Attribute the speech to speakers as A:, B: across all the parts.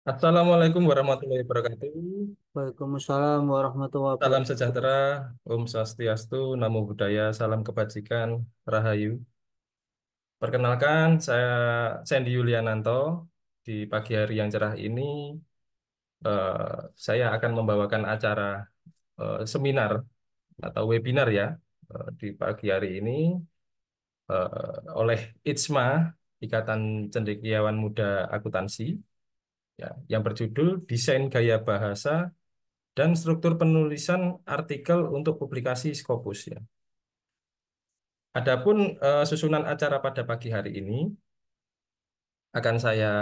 A: Assalamualaikum warahmatullahi wabarakatuh.
B: Waalaikumsalam warahmatullahi
A: Salam
B: wabarakatuh.
A: sejahtera, Om Swastiastu, Namo Buddhaya, salam kebajikan, Rahayu. Perkenalkan, saya Sandy Yuliananto. Di pagi hari yang cerah ini, saya akan membawakan acara seminar atau webinar ya di pagi hari ini oleh ITSMA, Ikatan Cendekiawan Muda Akuntansi, ya, yang berjudul Desain Gaya Bahasa dan struktur penulisan artikel untuk publikasi Scopus ya. Adapun susunan acara pada pagi hari ini akan saya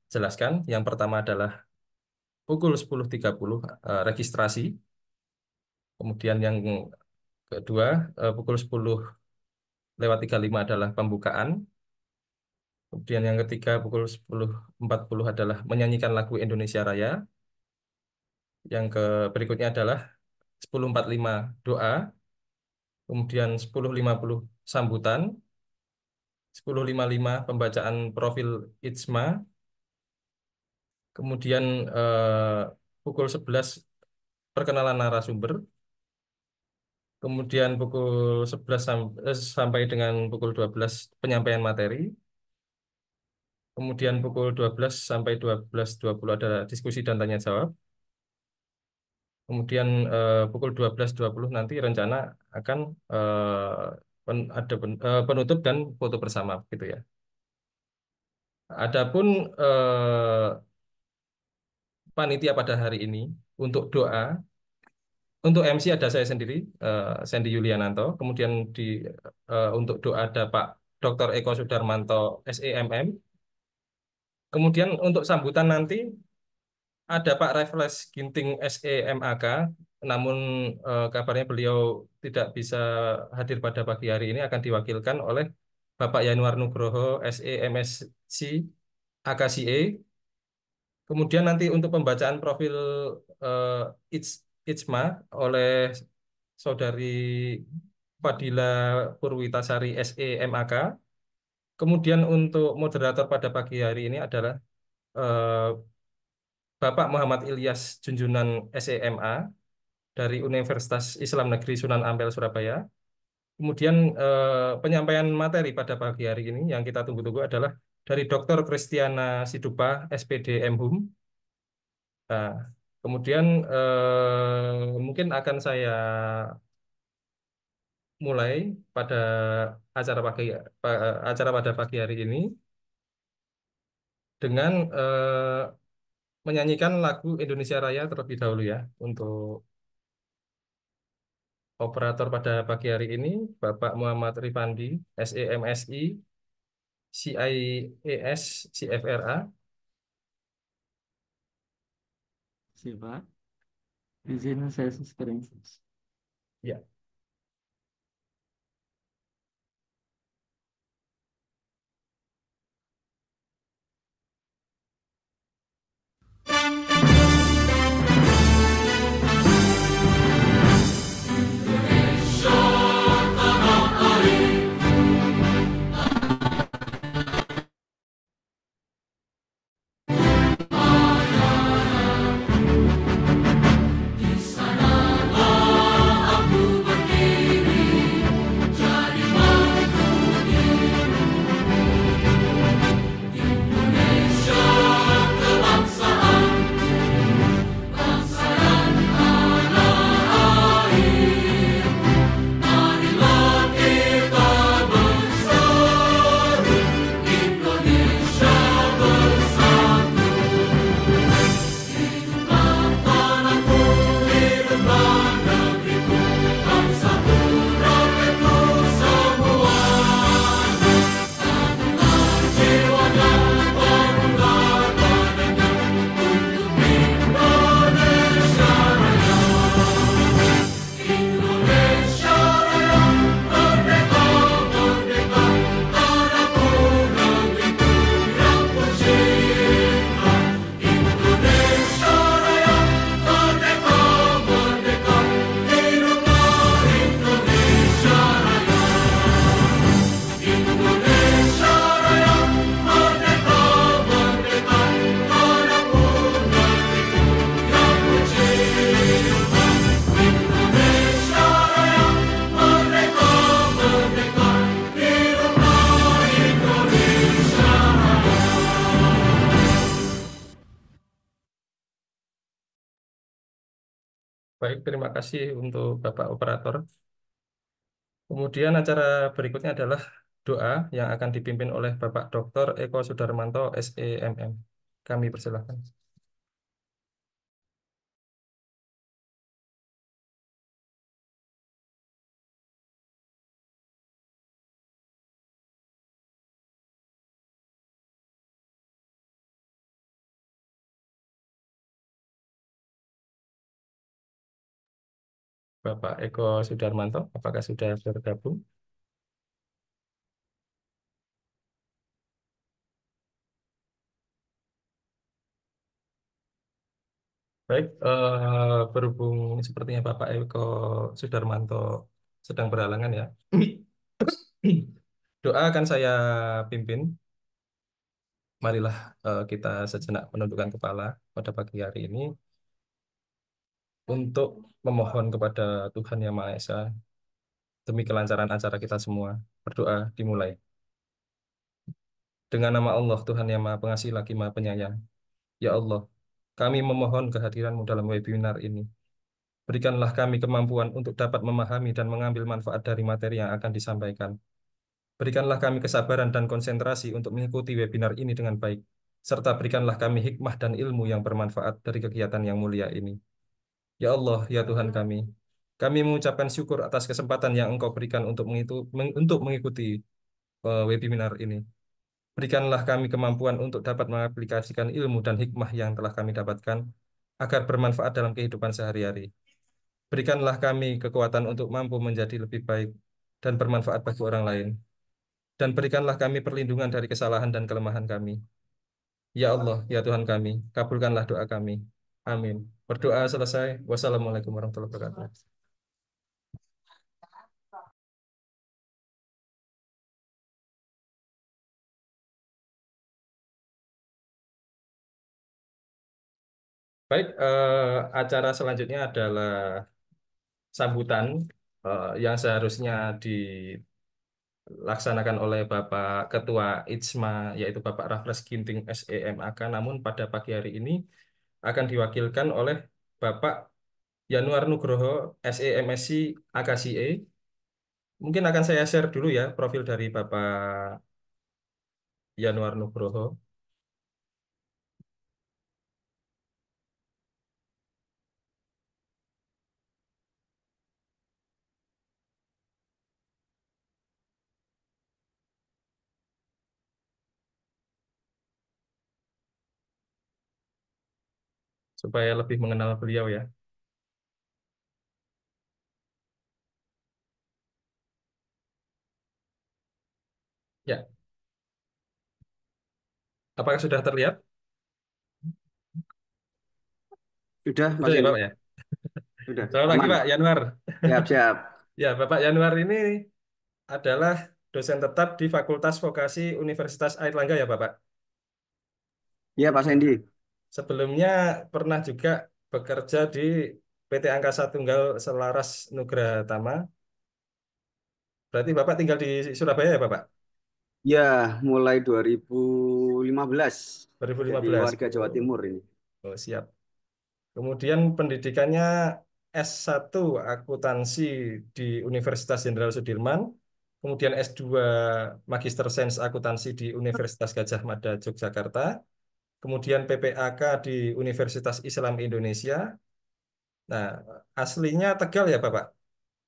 A: jelaskan. Yang pertama adalah pukul 10.30 registrasi. Kemudian yang kedua pukul 10:35 adalah pembukaan. Kemudian yang ketiga pukul 10.40 adalah menyanyikan lagu Indonesia Raya. Yang berikutnya adalah 10.45 doa. Kemudian 10.50 sambutan. 10.55 pembacaan profil ITSMA, kemudian pukul 11 perkenalan narasumber, kemudian pukul 11 sampai dengan pukul 12 penyampaian materi, kemudian pukul 12 sampai 12.20 ada diskusi dan tanya jawab, kemudian pukul 12.20 nanti rencana akan ada penutup dan foto bersama gitu ya. Adapun panitia pada hari ini untuk doa. Untuk MC ada saya sendiri, Sandy Yuliananto. Kemudian untuk doa ada Pak Dr. Eko Sudarmanto, SEMM. Kemudian untuk sambutan nanti ada Pak Raffles Ginting, SEMAK. Namun kabarnya beliau tidak bisa hadir pada pagi hari ini, akan diwakilkan oleh Bapak Yanuar Nugroho, SEMSC, AKCE. Kemudian nanti untuk pembacaan profil ITSMA oleh Saudari Fadila Purwitasari SEMAK. Kemudian untuk moderator pada pagi hari ini adalah eh, Bapak Muhammad Ilyas Junjunan SEMA dari Universitas Islam Negeri Sunan Ampel Surabaya. Kemudian penyampaian materi pada pagi hari ini yang kita tunggu-tunggu adalah dari Dr. Kristiana Sidupa, SPD MHUM. Nah, kemudian mungkin akan saya mulai pada acara pada pagi hari ini dengan menyanyikan lagu Indonesia Raya terlebih dahulu ya. Untuk operator pada pagi hari ini Bapak Muhammad Rifandi, SEMSI, CIES, CFRA.
B: Siapa? Izin saya screen.
A: Ya. Baik, terima kasih untuk Bapak Operator. Kemudian acara berikutnya adalah doa yang akan dipimpin oleh Bapak Dr. Eko Sudarmanto, SEMM. Kami persilahkan. Bapak Eko Sudarmanto, apakah sudah bergabung? Baik, berhubung sepertinya Bapak Eko Sudarmanto sedang berhalangan ya. Doa akan saya pimpin. Marilah kita sejenak menundukkan kepala pada pagi hari ini untuk memohon kepada Tuhan Yang Maha Esa demi kelancaran acara kita semua. Berdoa dimulai. Dengan nama Allah, Tuhan Yang Maha Pengasih lagi Maha Penyayang. Ya Allah, kami memohon kehadiran-Mu dalam webinar ini. Berikanlah kami kemampuan untuk dapat memahami dan mengambil manfaat dari materi yang akan disampaikan. Berikanlah kami kesabaran dan konsentrasi untuk mengikuti webinar ini dengan baik, serta berikanlah kami hikmah dan ilmu yang bermanfaat dari kegiatan yang mulia ini. Ya Allah, ya Tuhan kami mengucapkan syukur atas kesempatan yang Engkau berikan untuk mengikuti webinar ini. Berikanlah kami kemampuan untuk dapat mengaplikasikan ilmu dan hikmah yang telah kami dapatkan agar bermanfaat dalam kehidupan sehari-hari. Berikanlah kami kekuatan untuk mampu menjadi lebih baik dan bermanfaat bagi orang lain. Dan berikanlah kami perlindungan dari kesalahan dan kelemahan kami. Ya Allah, ya Tuhan kami, kabulkanlah doa kami. Amin. Berdoa selesai. Wassalamualaikum warahmatullahi wabarakatuh. Baik, acara selanjutnya adalah sambutan yang seharusnya dilaksanakan oleh Bapak Ketua ITSMA, yaitu Bapak Raffles Ginting SEMAK. Namun pada pagi hari ini akan diwakilkan oleh Bapak Yanuar Nugroho SEMSC AKCE. Mungkin akan saya share dulu ya profil dari Bapak Yanuar Nugroho supaya lebih mengenal beliau ya. Ya, apakah sudah terlihat?
B: Sudah,
A: Sudah
B: Mas
A: ya
B: Indi.
A: Bapak ya.
B: Sudah,
A: Selamat pagi
B: aman.
A: Pak Yanuar.
B: Siap, siap.
A: Ya, Bapak Yanuar ini adalah dosen tetap di Fakultas Vokasi Universitas Airlangga ya Bapak.
B: Iya, Pak Sandy.
A: Sebelumnya pernah juga bekerja di PT Angkasa Tunggal Selaras Nugra Tama. Berarti Bapak tinggal di Surabaya ya Bapak?
B: Ya, mulai 2015. Jadi
A: 2015.
B: warga Jawa
A: Oh,
B: Timur ini.
A: oh, siap. Kemudian pendidikannya S1 Akuntansi di Universitas Jenderal Sudirman. Kemudian S2 Magister Sains Akuntansi di Universitas Gajah Mada Yogyakarta. Kemudian PPAK di Universitas Islam Indonesia. Nah, aslinya Tegal ya Bapak?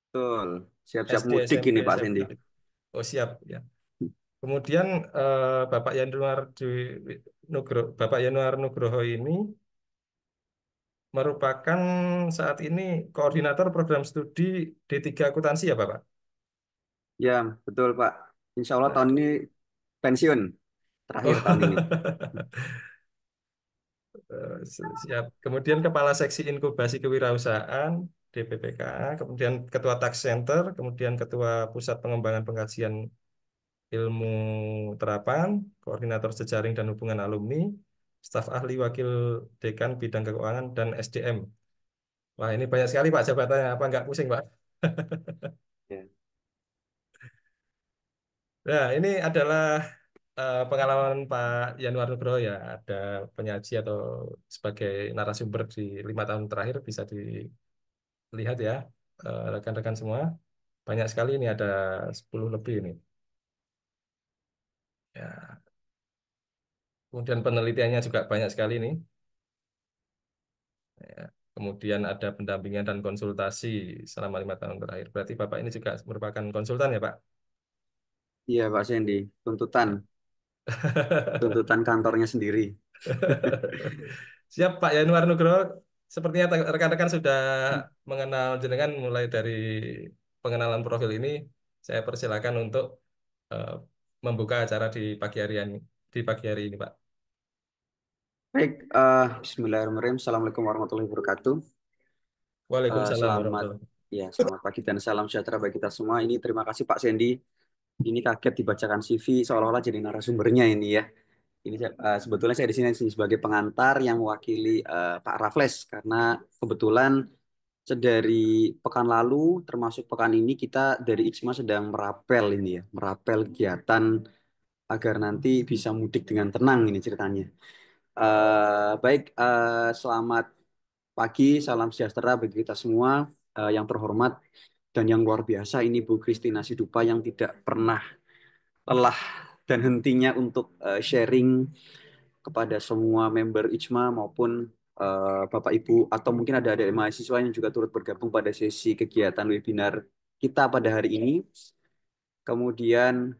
B: Betul. Siap-siap
A: SD,
B: mudik
A: SMP,
B: ini, Pak
A: SMP.
B: Sandy.
A: Oh siap ya. Kemudian Bapak Yanuar Nugroho ini merupakan saat ini koordinator program studi D3 Akuntansi ya Bapak?
B: Ya, betul, Pak. Insya Allah tahun
A: Nah,
B: ini pensiun. Terakhir tahun ini.
A: oh, siap. Kemudian Kepala Seksi Inkubasi Kewirausahaan DPPKA, kemudian Ketua Tax Center, kemudian Ketua Pusat Pengembangan Pengkajian Ilmu Terapan, Koordinator Jejaring dan Hubungan Alumni, Staf Ahli Wakil Dekan Bidang Keuangan dan SDM. Wah, ini banyak sekali Pak jabatannya. Apa nggak pusing Pak?
B: Ya.
A: Nah, ini adalah pengalaman Pak Yanuar Nugroho ya. Ada penyaji atau sebagai narasumber di 5 tahun terakhir bisa lihat ya, rekan-rekan semua, banyak sekali ini, ada 10 lebih ini. Ya, kemudian penelitiannya juga banyak sekali nih. Ya. Kemudian ada pendampingan dan konsultasi selama 5 tahun terakhir. Berarti Bapak ini juga merupakan konsultan ya, Pak?
B: Iya Pak Sandy, tuntutan, tuntutan kantornya sendiri.
A: Siap Pak Yanuar Nugroho. Sepertinya rekan-rekan sudah mengenal jenengan mulai dari pengenalan profil ini. Saya persilakan untuk eh, membuka acara di pagi hari ini, Pak.
B: Baik, Bismillahirrahmanirrahim. Assalamualaikum warahmatullahi wabarakatuh.
A: Waalaikumsalam
B: Selamat
A: warahmatullahi.
B: ya, selamat pagi dan salam sejahtera bagi kita semua. Ini terima kasih Pak Sandy. Ini kaget dibacakan CV seolah-olah jadi narasumbernya ini ya. Ini sebetulnya saya di sini sebagai pengantar yang mewakili Pak Raffles karena kebetulan dari pekan lalu termasuk pekan ini kita dari IJMA sedang merapel ini ya, merapel kegiatan agar nanti bisa mudik dengan tenang ini ceritanya. Baik, selamat pagi, salam sejahtera bagi kita semua. Yang terhormat dan yang luar biasa ini Bu Christina Sidupa yang tidak pernah lelah dan hentinya untuk sharing kepada semua member IJMA maupun Bapak Ibu atau mungkin ada adik mahasiswa yang juga turut bergabung pada sesi kegiatan webinar kita pada hari ini. Kemudian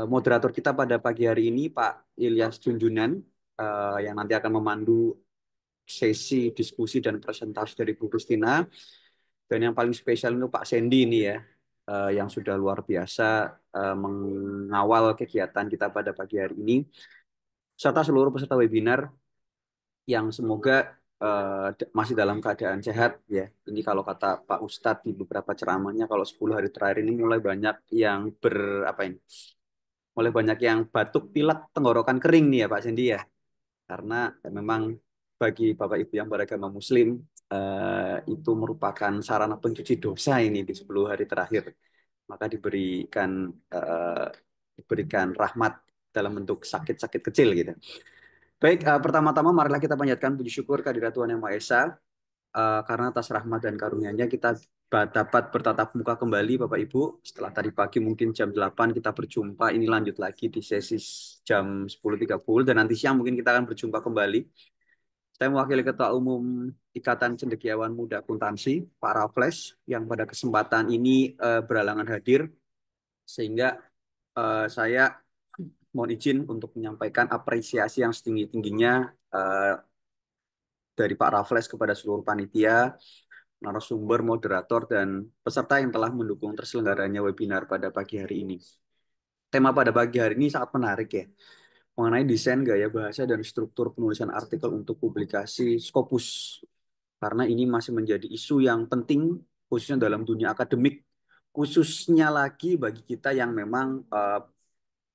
B: moderator kita pada pagi hari ini Pak Ilyas Junjunan yang nanti akan memandu sesi diskusi dan presentasi dari Bu Kristina. Dan yang paling spesial itu Pak Sandy ini ya, yang sudah luar biasa mengawal kegiatan kita pada pagi hari ini, serta seluruh peserta webinar yang semoga masih dalam keadaan sehat ya. Ini kalau kata Pak Ustadz di beberapa ceramahnya, kalau 10 hari terakhir ini mulai banyak yang apa ini, mulai banyak yang batuk, pilek, tenggorokan kering nih ya Pak Sandy ya. Karena memang bagi Bapak Ibu yang beragama Muslim itu merupakan sarana pencuci dosa ini di 10 hari terakhir. Maka eh, diberikan rahmat dalam bentuk sakit-sakit kecil gitu. Baik, pertama-tama marilah kita panjatkan puji syukur kehadirat Tuhan Yang Maha Esa karena atas rahmat dan karunia-Nya kita dapat bertatap muka kembali Bapak Ibu. Setelah tadi pagi mungkin jam 8 kita berjumpa, ini lanjut lagi di sesi jam 10.30 dan nanti siang mungkin kita akan berjumpa kembali. Saya mewakili Ketua Umum Ikatan Cendekiawan Muda Akuntansi, Pak Raffles, yang pada kesempatan ini berhalangan hadir, sehingga saya mohon izin untuk menyampaikan apresiasi yang setinggi-tingginya dari Pak Raffles kepada seluruh panitia, narasumber, moderator, dan peserta yang telah mendukung terselenggaranya webinar pada pagi hari ini. Tema pada pagi hari ini sangat menarik ya, mengenai desain gaya bahasa dan struktur penulisan artikel untuk publikasi Scopus. Karena ini masih menjadi isu yang penting, khususnya dalam dunia akademik, khususnya lagi bagi kita yang memang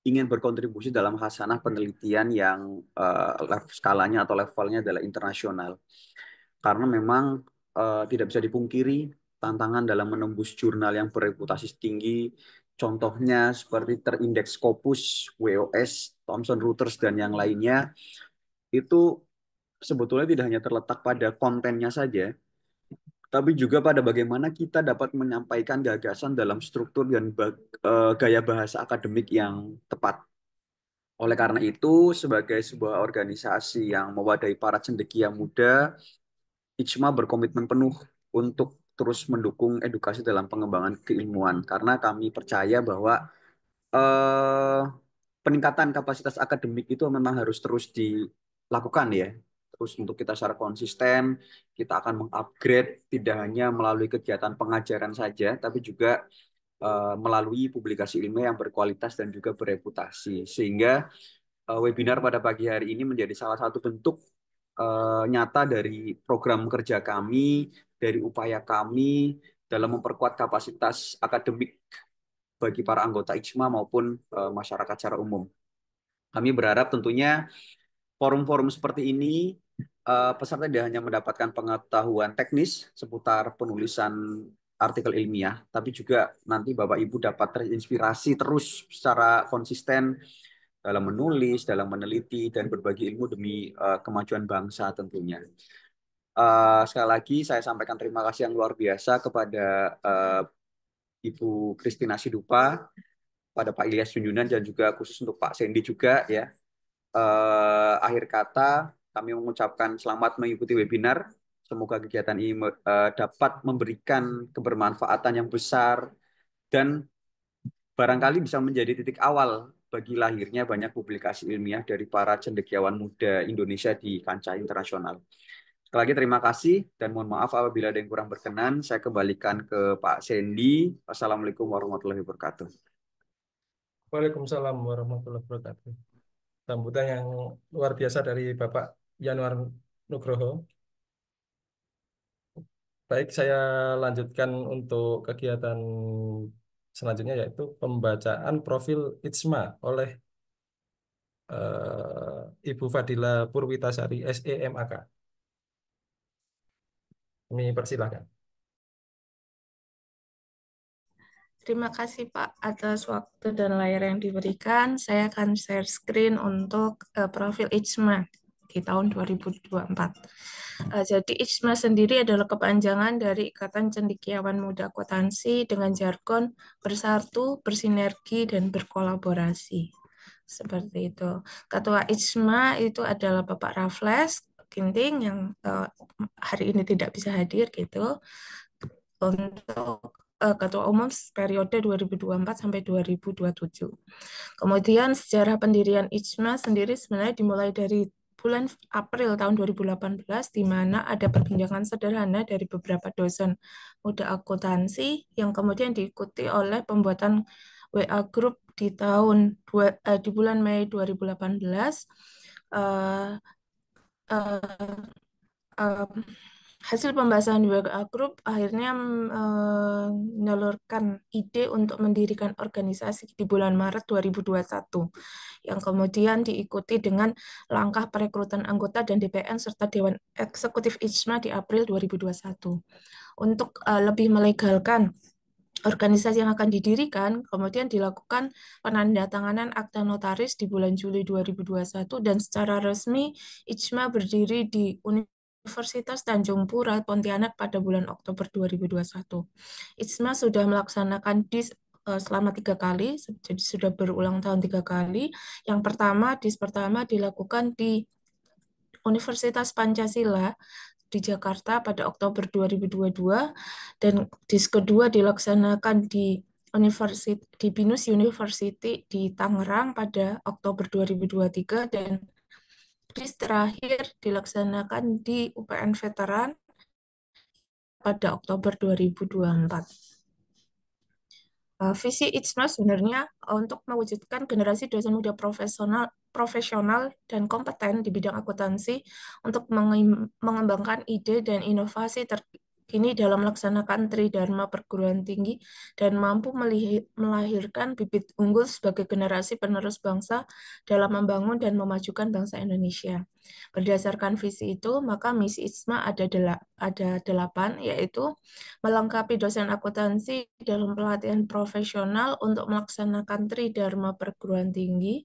B: ingin berkontribusi dalam hasanah penelitian yang skalanya atau levelnya adalah internasional. Karena memang tidak bisa dipungkiri tantangan dalam menembus jurnal yang bereputasi tinggi, contohnya seperti terindeks Scopus, WOS, Thomson Reuters, dan yang lainnya, itu sebetulnya tidak hanya terletak pada kontennya saja, tapi juga pada bagaimana kita dapat menyampaikan gagasan dalam struktur dan gaya bahasa akademik yang tepat. Oleh karena itu, sebagai sebuah organisasi yang mewadahi para cendekia muda, IJMA berkomitmen penuh untuk terus mendukung edukasi dalam pengembangan keilmuan, karena kami percaya bahwa eh, peningkatan kapasitas akademik itu memang harus terus dilakukan ya. Terus untuk kita secara konsisten, kita akan mengupgrade tidak hanya melalui kegiatan pengajaran saja, tapi juga melalui publikasi ilmiah yang berkualitas dan juga bereputasi. Sehingga webinar pada pagi hari ini menjadi salah satu bentuk nyata dari program kerja kami, dari upaya kami dalam memperkuat kapasitas akademik bagi para anggota IJMA maupun masyarakat secara umum. Kami berharap tentunya forum-forum seperti ini peserta tidak hanya mendapatkan pengetahuan teknis seputar penulisan artikel ilmiah, tapi juga nanti Bapak Ibu dapat terinspirasi terus secara konsisten dalam menulis, dalam meneliti, dan berbagi ilmu demi kemajuan bangsa tentunya. Sekali lagi saya sampaikan terima kasih yang luar biasa kepada Ibu Kristina Sidupa, pada Pak Ilyas Junjunan, dan juga khusus untuk Pak Sendi juga ya. Akhir kata, kami mengucapkan selamat mengikuti webinar. Semoga kegiatan ini dapat memberikan kebermanfaatan yang besar dan barangkali bisa menjadi titik awal bagi lahirnya banyak publikasi ilmiah dari para cendekiawan muda Indonesia di kancah internasional. Sekali lagi terima kasih dan mohon maaf apabila ada yang kurang berkenan. Saya kembalikan ke Pak Sendi. Wassalamualaikum warahmatullahi wabarakatuh.
A: Waalaikumsalam warahmatullahi wabarakatuh. Sambutan yang luar biasa dari Bapak Yanuar Nugroho. Baik, saya lanjutkan untuk kegiatan selanjutnya yaitu pembacaan profil ITSMA oleh Ibu Fadila Purwitasari SEMAK. Kami persilahkan.
C: Terima kasih Pak atas waktu dan layar yang diberikan. Saya akan share screen untuk profil IJMA di tahun 2024. Jadi IJMA sendiri adalah kepanjangan dari Ikatan Cendekiawan Muda Akuntansi dengan jargon bersatu, bersinergi, dan berkolaborasi. Seperti itu. Ketua IJMA itu adalah Bapak Raffles Ginting yang hari ini tidak bisa hadir gitu. Untuk Ketua Umum periode 2024 sampai 2027. Kemudian sejarah pendirian IJMA sendiri sebenarnya dimulai dari bulan April tahun 2018, di mana ada perbincangan sederhana dari beberapa dosen muda akuntansi yang kemudian diikuti oleh pembuatan WA Group di bulan Mei 2018. Uh, uh, uh, Hasil pembahasan di WA Group akhirnya menyalurkan ide untuk mendirikan organisasi di bulan Maret 2021 yang kemudian diikuti dengan langkah perekrutan anggota dan DPN serta Dewan Eksekutif IJMA di April 2021. Untuk lebih melegalkan organisasi yang akan didirikan, kemudian dilakukan penandatanganan akta notaris di bulan Juli 2021 dan secara resmi IJMA berdiri di Universitas Tanjung Pura, Pontianak pada bulan Oktober 2021. IJMA sudah melaksanakan selama 3 kali, jadi sudah berulang tahun 3 kali. Yang pertama, pertama dilakukan di Universitas Pancasila di Jakarta pada Oktober 2022 dan kedua dilaksanakan di Binus University di Tangerang pada Oktober 2023 dan terakhir dilaksanakan di UPN Veteran pada Oktober 2024. Visi IJMA sebenarnya untuk mewujudkan generasi dosen muda profesional dan kompeten di bidang akuntansi untuk mengembangkan ide dan inovasi terkini dalam melaksanakan Tridharma perguruan tinggi dan mampu melahirkan bibit unggul sebagai generasi penerus bangsa dalam membangun dan memajukan bangsa Indonesia. Berdasarkan visi itu, maka misi IJMA ada 8, yaitu melengkapi dosen akuntansi dalam pelatihan profesional untuk melaksanakan Tridharma perguruan tinggi,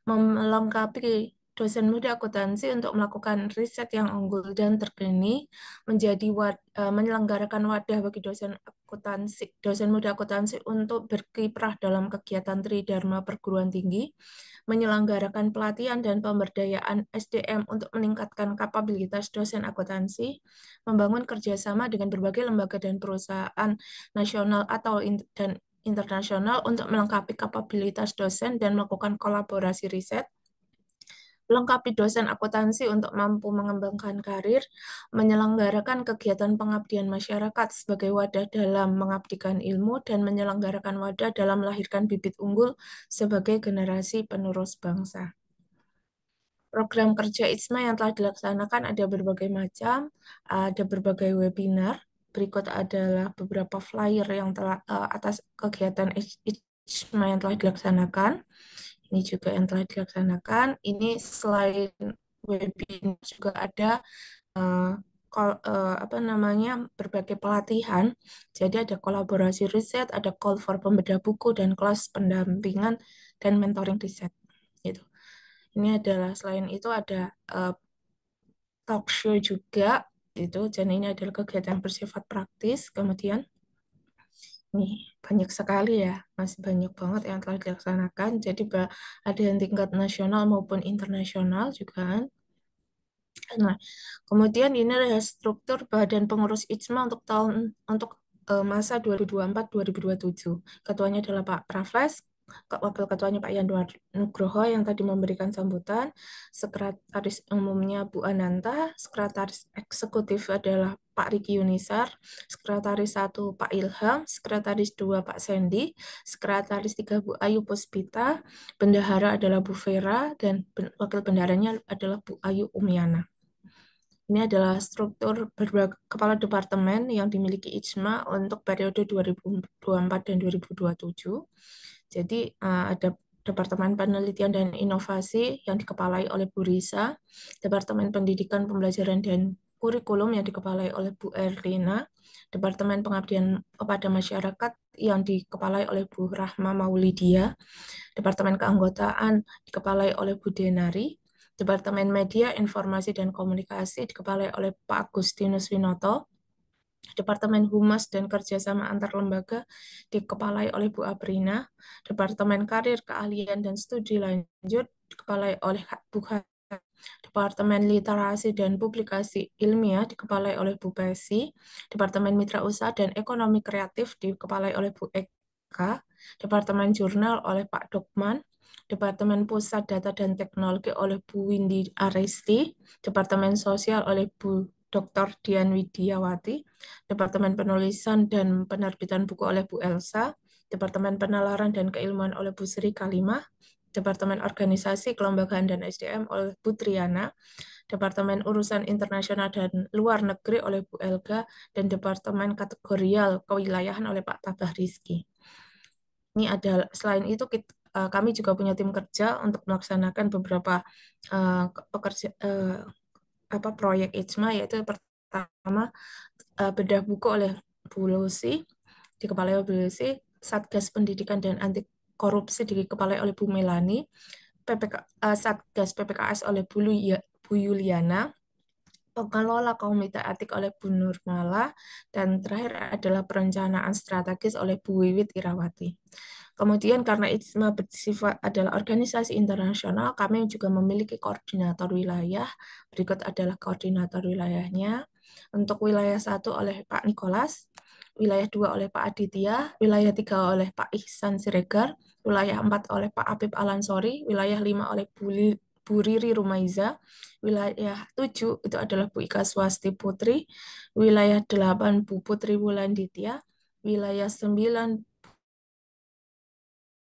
C: melengkapi dosen muda akuntansi untuk melakukan riset yang unggul dan terkini, menyelenggarakan wadah bagi dosen muda akuntansi untuk berkiprah dalam kegiatan Tridharma perguruan tinggi, menyelenggarakan pelatihan dan pemberdayaan SDM untuk meningkatkan kapabilitas dosen akuntansi, membangun kerjasama dengan berbagai lembaga dan perusahaan nasional atau dan internasional untuk melengkapi kapabilitas dosen dan melakukan kolaborasi riset, melengkapi dosen akuntansi untuk mampu mengembangkan karir, menyelenggarakan kegiatan pengabdian masyarakat sebagai wadah dalam mengabdikan ilmu, dan menyelenggarakan wadah dalam melahirkan bibit unggul sebagai generasi penerus bangsa. Program kerja IJMA yang telah dilaksanakan ada berbagai macam, ada berbagai webinar. Berikut adalah beberapa flyer yang telah atas kegiatan IJMA yang telah dilaksanakan. Ini juga yang telah dilaksanakan. Ini selain webinar juga ada berbagai pelatihan. Jadi ada kolaborasi riset, ada call for pembedah buku dan kelas pendampingan dan mentoring riset. Gitu. Ini adalah selain itu ada talk show juga itu. Dan ini adalah kegiatan bersifat praktis. Kemudian nih banyak sekali ya, masih banyak banget yang telah dilaksanakan. Jadi ada yang tingkat nasional maupun internasional juga kan. Nah, kemudian ini adalah struktur Badan Pengurus IJMA untuk masa 2024-2027. Ketuanya adalah Pak Raffles, Wakil Ketuanya Pak Yanuar Nugroho yang tadi memberikan sambutan, Sekretaris Umumnya Bu Ananta, Sekretaris Eksekutif adalah Pak Riki Yunisar, Sekretaris 1 Pak Ilham, Sekretaris 2 Pak Sandy, Sekretaris 3 Bu Ayu Puspita, Bendahara adalah Bu Vera, dan Wakil Bendaharanya adalah Bu Ayu Umiana. Ini adalah struktur berbagai kepala departemen yang dimiliki IJMA untuk periode 2024 dan 2027. Jadi ada Departemen Penelitian dan Inovasi yang dikepalai oleh Bu Risa, Departemen Pendidikan, Pembelajaran, dan Kurikulum yang dikepalai oleh Bu Erlina, Departemen Pengabdian kepada Masyarakat yang dikepalai oleh Bu Rahma Maulidia, Departemen Keanggotaan dikepalai oleh Bu Denari, Departemen Media, Informasi, dan Komunikasi dikepalai oleh Pak Agustinus Winoto, Departemen Humas dan Kerjasama Antar Lembaga dikepalai oleh Bu Aprina, Departemen Karir, Keahlian, dan Studi Lanjut dikepalai oleh Bu H. Departemen Literasi dan Publikasi Ilmiah dikepalai oleh Bu Pesi, Departemen Mitra Usaha dan Ekonomi Kreatif dikepalai oleh Bu Eka, Departemen Jurnal oleh Pak Dokman, Departemen Pusat Data dan Teknologi oleh Bu Windy Aristi, Departemen Sosial oleh Bu Dr. Dian Widiawati, Departemen Penulisan dan Penerbitan Buku oleh Bu Elsa, Departemen Penalaran dan Keilmuan oleh Bu Sri Kalimah, Departemen Organisasi, Kelembagaan, dan SDM oleh Bu Triana, Departemen Urusan Internasional dan Luar Negeri oleh Bu Elga, dan Departemen Kategorial Kewilayahan oleh Pak Tabah Rizky. Ini ada selain itu kami juga punya tim kerja untuk melaksanakan beberapa proyek IJMA, yaitu pertama bedah buku oleh Bu Lucy, dikepalai oleh Bu Lucy, Satgas Pendidikan dan Anti Korupsi dikepalai oleh Bu Melani, Satgas PPKS oleh Bu Yuliana, pengelola Komite Etik oleh Bu Nurmala, dan terakhir adalah perencanaan strategis oleh Bu Wiwit Irawati. Kemudian karena IJMA bersifat adalah organisasi internasional, kami juga memiliki koordinator wilayah. Berikut adalah koordinator wilayahnya. Untuk wilayah 1 oleh Pak Nikolas, wilayah 2 oleh Pak Aditya, wilayah 3 oleh Pak Ihsan Siregar, wilayah 4 oleh Pak Apip Alansori, wilayah 5 oleh Bu Riri Rumaiza, wilayah 7 itu adalah Bu Ika Swasti Putri, wilayah 8 Bu Putri Wulanditya, wilayah 9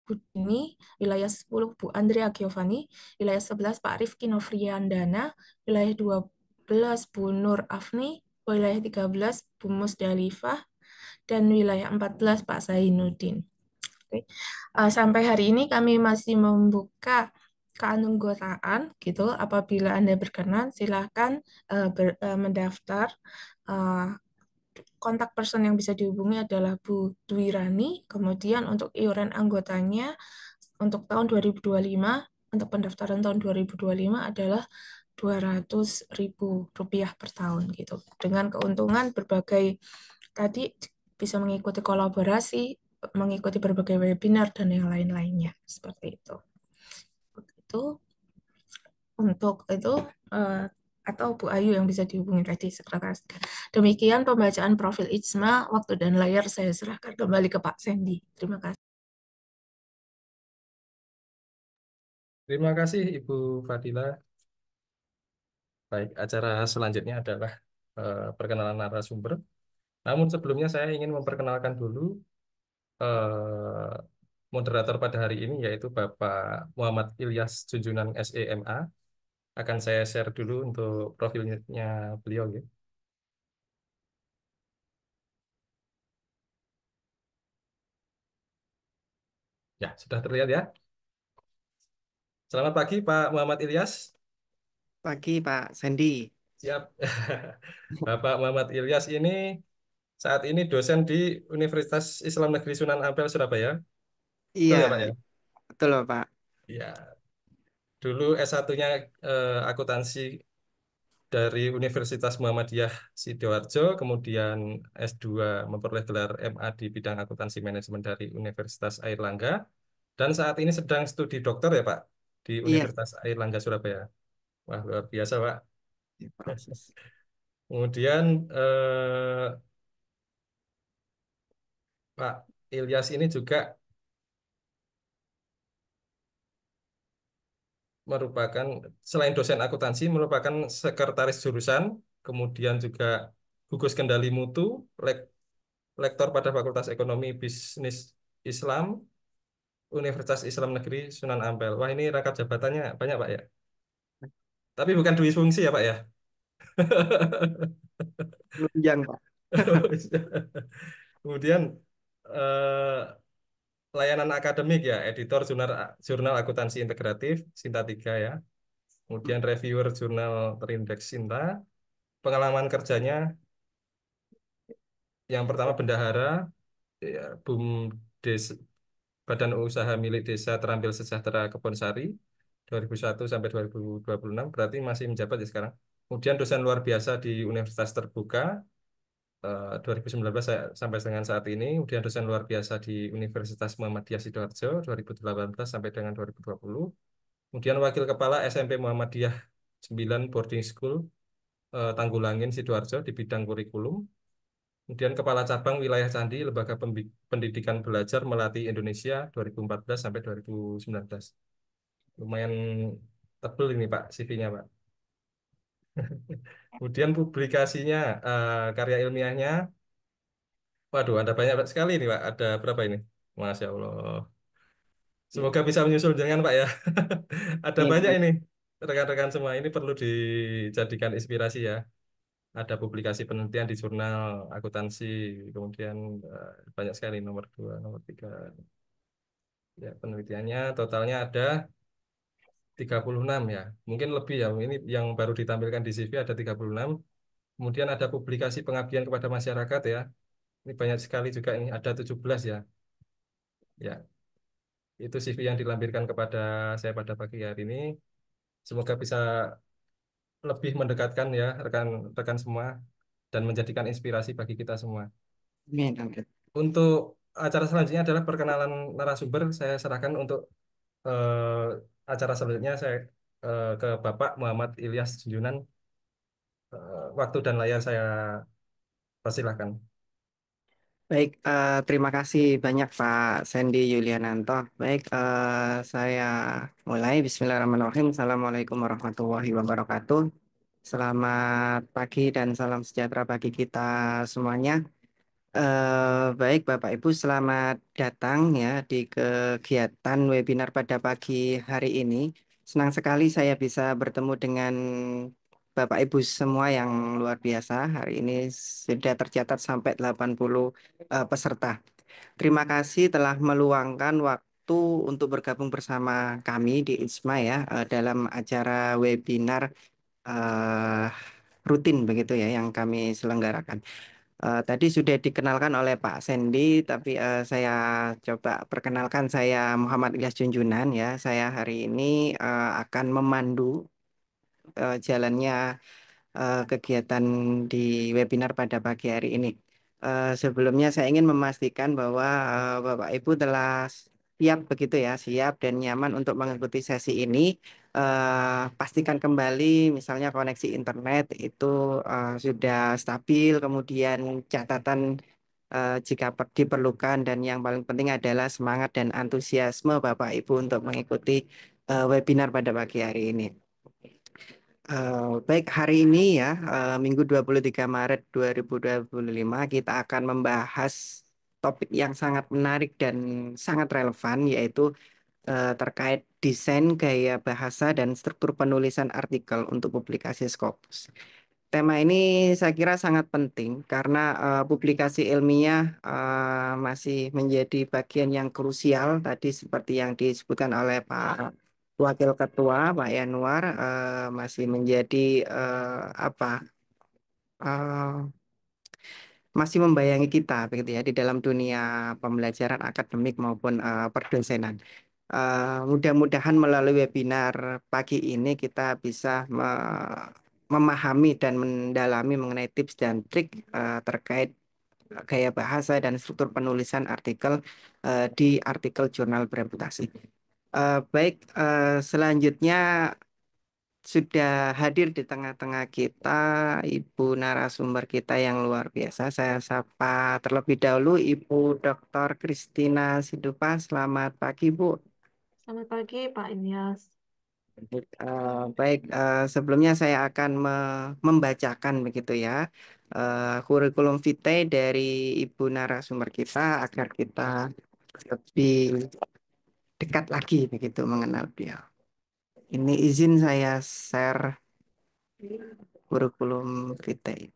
C: Bu Dini, wilayah 10 Bu Andrea Giovanni, wilayah 11 Pak Rifki Novriandana, wilayah 12 Bu Nur Afni, wilayah 13 Bu Musdalifah, dan wilayah 14 Pak Zainuddin. Oke. Sampai hari ini kami masih membuka keanggotaan gitu. Apabila Anda berkenan, silakan mendaftar. Kontak person yang bisa dihubungi adalah Bu Dwi Rani. Kemudian untuk iuran anggotanya untuk tahun 2025, untuk pendaftaran tahun 2025 adalah Rp200.000 per tahun gitu. Dengan keuntungan berbagai tadi bisa mengikuti kolaborasi, mengikuti berbagai webinar dan yang lain-lainnya seperti itu. Itu untuk itu atau Bu Ayu yang bisa dihubungi tadi sekretaris. Demikian pembacaan profil IJMA, waktu dan layar saya serahkan kembali ke Pak Sandy. Terima kasih.
A: Terima kasih Ibu Fadila. Baik, acara selanjutnya adalah perkenalan narasumber. Namun sebelumnya saya ingin memperkenalkan dulu moderator pada hari ini, yaitu Bapak Muhammad Ilyas Junjunan SEMA. Akan saya share dulu untuk profilnya beliau. Ya. Ya, sudah terlihat ya. Selamat pagi Pak Muhammad Ilyas.
D: Pagi Pak Sandy.
A: Siap. Bapak Muhammad Ilyas ini saat ini dosen di Universitas Islam Negeri Sunan Ampel, Surabaya.
D: Iya,
A: Betul ya Pak ya?
D: betul loh Pak.
A: Iya. Dulu S1-nya akuntansi dari Universitas Muhammadiyah Sidoarjo, kemudian S2 memperoleh gelar MA di bidang akuntansi manajemen dari Universitas Airlangga, dan saat ini sedang studi doktor ya Pak di
D: Iya,
A: Universitas Airlangga Surabaya. Wah, luar biasa Pak.
D: di proses.
A: Kemudian Pak Ilyas ini juga merupakan, selain dosen akuntansi, merupakan sekretaris jurusan, kemudian juga gugus kendali mutu, lektor pada Fakultas Ekonomi Bisnis Islam, Universitas Islam Negeri Sunan Ampel. Wah, ini rangkap jabatannya banyak, Pak ya. Tapi bukan dui fungsi ya, Pak ya.
D: Menunjang, Pak.
A: Kemudian eh, layanan akademik ya, editor jurnal jurnal akuntansi integratif Sinta 3 ya. Kemudian reviewer jurnal terindeks Sinta. Pengalaman kerjanya yang pertama bendahara ya, BUMDes, Badan Usaha Milik Desa Terampil Sejahtera Kebonsari 2001 sampai 2026, berarti masih menjabat ya sekarang. Kemudian dosen luar biasa di Universitas Terbuka 2019 sampai dengan saat ini. Kemudian dosen luar biasa di Universitas Muhammadiyah Sidoarjo 2018 sampai dengan 2020. Kemudian wakil kepala SMP Muhammadiyah 9 Boarding School Tanggulangin Sidoarjo di bidang kurikulum. Kemudian Kepala Cabang Wilayah Candi Lembaga Pendidikan Belajar Melati Indonesia 2014 sampai 2019. Lumayan tebel ini Pak CV-nya Pak. Kemudian publikasinya, karya ilmiahnya, waduh ada banyak sekali ini Pak. Ada berapa ini? Masya Allah. Semoga bisa menyusul dengan Pak ya. Ada
D: Amin,
A: banyak
D: amin.
A: ini. Rekan-rekan semua ini perlu dijadikan inspirasi ya. Ada publikasi penelitian di jurnal akuntansi, kemudian banyak sekali nomor 2, nomor 3. Ya, penelitiannya totalnya ada 36 ya. Mungkin lebih ya. Ini yang baru ditampilkan di CV ada 36. Kemudian ada publikasi pengabdian kepada masyarakat ya. Ini banyak sekali juga ini ada 17 ya. Ya, itu CV yang dilampirkan kepada saya pada pagi hari ini. Semoga bisa lebih mendekatkan ya rekan-rekan semua dan menjadikan inspirasi bagi kita semua.
D: Amin, amin.
A: Untuk acara selanjutnya adalah perkenalan narasumber. Saya serahkan untuk acara selanjutnya saya ke Bapak Muhammad Ilyas Junjunan. Waktu dan layar saya persilahkan.
D: Baik, terima kasih banyak Pak Sandy Yuliananto. Baik, saya mulai. Bismillahirrahmanirrahim. Assalamualaikum warahmatullahi wabarakatuh. Selamat pagi dan salam sejahtera bagi kita semuanya. Baik, Bapak Ibu, selamat datang ya di kegiatan webinar pada pagi hari ini. Senang sekali saya bisa bertemu dengan Bapak Ibu semua yang luar biasa. Hari ini sudah tercatat sampai 80 peserta. Terima kasih telah meluangkan waktu untuk bergabung bersama kami di ISMA ya dalam acara webinar eh, rutin begitu ya yang kami selenggarakan. Tadi sudah dikenalkan oleh Pak Sandy, tapi saya coba perkenalkan, saya Muhammad Ilyas Junjunan ya. Saya hari ini akan memandu jalannya kegiatan di webinar pada pagi hari ini. Sebelumnya saya ingin memastikan bahwa Bapak Ibu telah siap begitu ya, siap dan nyaman untuk mengikuti sesi ini. Pastikan kembali misalnya koneksi internet itu sudah stabil, kemudian catatan jika diperlukan, dan yang paling penting adalah semangat dan antusiasme Bapak Ibu untuk mengikuti webinar pada pagi hari ini. Baik, hari ini ya, Minggu 23 Maret 2025, kita akan membahas topik yang sangat menarik dan sangat relevan, yaitu terkait desain, gaya bahasa, dan struktur penulisan artikel untuk publikasi Scopus. Tema ini saya kira sangat penting karena publikasi ilmiah masih menjadi bagian yang krusial tadi seperti yang disebutkan oleh Pak Wakil Ketua Pak Yanuar, masih menjadi apa eh, masih membayangi kita begitu ya di dalam dunia pembelajaran akademik maupun perdosenan. Mudah-mudahan melalui webinar pagi ini kita bisa memahami dan mendalami mengenai tips dan trik terkait gaya bahasa dan struktur penulisan artikel di artikel jurnal bereputasi. Baik, selanjutnya sudah hadir di tengah-tengah kita Ibu narasumber kita yang luar biasa. Saya sapa terlebih dahulu Ibu Dr. Kristina Sidupa. Selamat pagi, Bu.
E: Selamat pagi, Pak Ilyas.
D: Baik, sebelumnya saya akan membacakan begitu ya kurikulum vitae dari Ibu narasumber kita agar kita lebih dekat lagi begitu mengenal beliau. Ini izin saya share kurikulum vitae.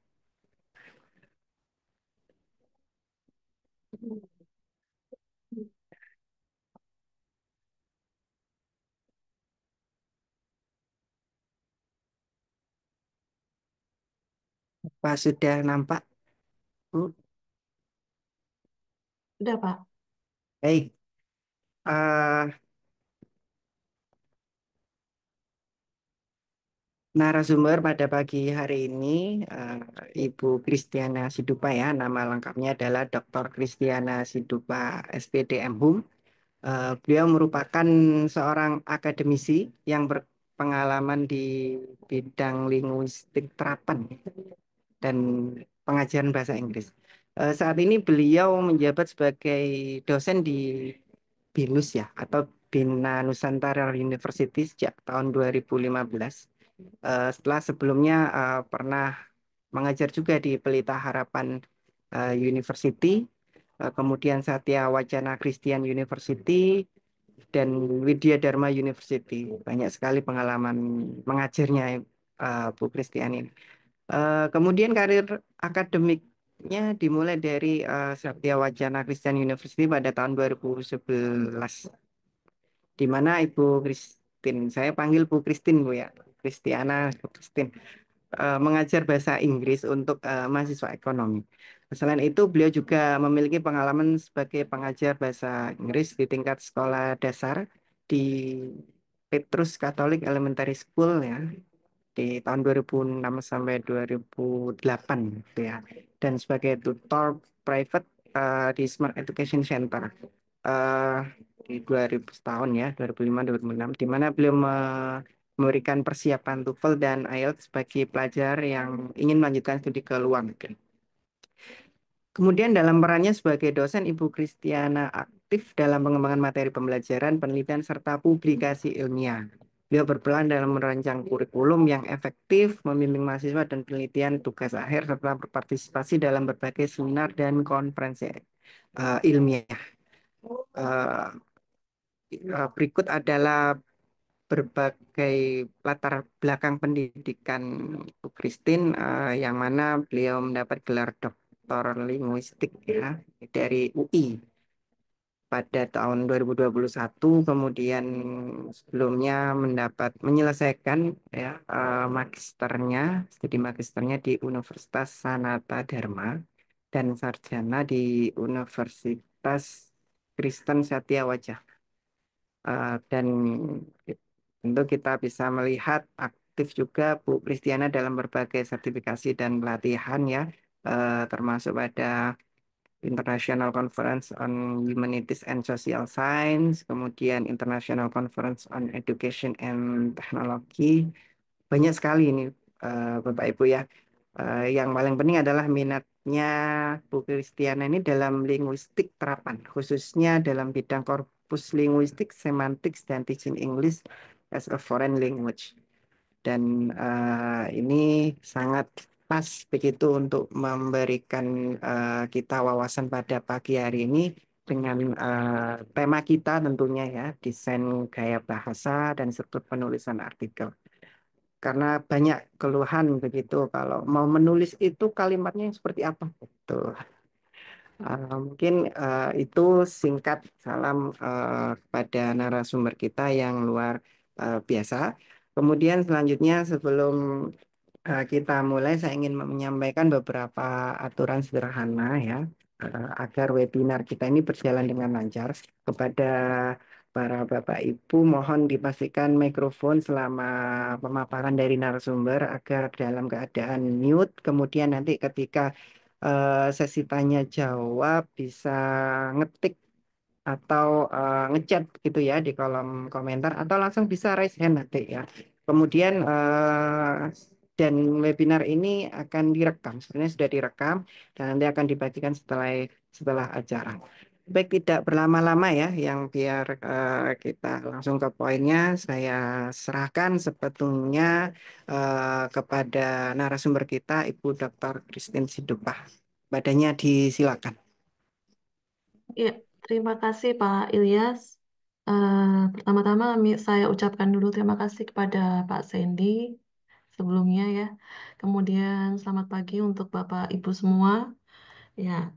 D: Apa sudah nampak, Bu?
E: Udah, Pak.
D: Baik, eh, narasumber pada pagi hari ini Ibu Kristiana Sidupa ya, nama lengkapnya adalah Dr. Kristiana Sidupa SPD MHum. Beliau merupakan seorang akademisi yang berpengalaman di bidang linguistik terapan dan pengajaran bahasa Inggris. Saat ini beliau menjabat sebagai dosen di BINUS ya, atau Bina Nusantara University sejak tahun 2015. Setelah sebelumnya pernah mengajar juga di Pelita Harapan University, kemudian Satya Wacana Christian University, dan Widya Dharma University. Banyak sekali pengalaman mengajarnya Bu Christian ini. Kemudian karir akademiknya dimulai dari Satya Wacana Christian University pada tahun 2011, di mana Ibu Christine, saya panggil Bu Christine Bu ya, Kristiana, Bu Christine, mengajar bahasa Inggris untuk mahasiswa ekonomi. Selain itu, beliau juga memiliki pengalaman sebagai pengajar bahasa Inggris di tingkat sekolah dasar di Petrus Catholic Elementary School ya, di tahun 2006 sampai 2008 gitu ya. Dan sebagai tutor private di Smart Education Center eh, di 2000 tahun ya, 2005-2006, di mana beliau memberikan persiapan TOEFL dan IELTS bagi pelajar yang ingin melanjutkan studi ke luar negeri. Kemudian dalam perannya sebagai dosen, Ibu Kristiana aktif dalam pengembangan materi pembelajaran, penelitian, serta publikasi ilmiah. Beliau berperan dalam merancang kurikulum yang efektif, membimbing mahasiswa dan penelitian tugas akhir, serta berpartisipasi dalam berbagai seminar dan konferensi ilmiah. Berikut adalah berbagai latar belakang pendidikan Bu Christine, yang mana beliau mendapat gelar doktor linguistik ya dari UI pada tahun 2021, kemudian sebelumnya menyelesaikan ya magisternya, studi magisternya di Universitas Sanata Dharma dan sarjana di Universitas Kristen Satya Wacana. Dan tentu kita bisa melihat aktif juga Bu Kristiana dalam berbagai sertifikasi dan pelatihan ya, termasuk pada International Conference on Humanities and Social Science, kemudian International Conference on Education and Technology. Banyak sekali ini Bapak Ibu ya. Yang paling penting adalah minatnya Bu Kristiana ini dalam linguistik terapan, khususnya dalam bidang korpus linguistik, semantics, dan teaching English as a foreign language. Dan ini sangat pas begitu untuk memberikan kita wawasan pada pagi hari ini dengan tema kita tentunya ya, desain gaya bahasa dan struktur penulisan artikel. Karena banyak keluhan begitu kalau mau menulis itu kalimatnya yang seperti apa gitu. Mungkin itu singkat salam kepada narasumber kita yang luar biasa. Kemudian selanjutnya sebelum kita mulai, saya ingin menyampaikan beberapa aturan sederhana ya, agar webinar kita ini berjalan dengan lancar. Kepada para Bapak Ibu mohon dipastikan mikrofon selama pemaparan dari narasumber agar dalam keadaan mute. Kemudian nanti ketika sesi tanya jawab bisa ngetik atau ngechat gitu ya di kolom komentar atau langsung bisa raise hand nanti ya. Kemudian dan webinar ini akan direkam, sebenarnya sudah direkam dan nanti akan dibagikan setelah acara. Baik, tidak berlama-lama ya, yang biar kita langsung ke poinnya, saya serahkan sebetulnya kepada narasumber kita, Ibu Dr. Christine Sidupa. Badannya disilakan.
E: Ya, terima kasih Pak Ilyas. Pertama-tama saya ucapkan dulu terima kasih kepada Pak Sandy sebelumnya ya. Kemudian selamat pagi untuk Bapak Ibu semua. Ya,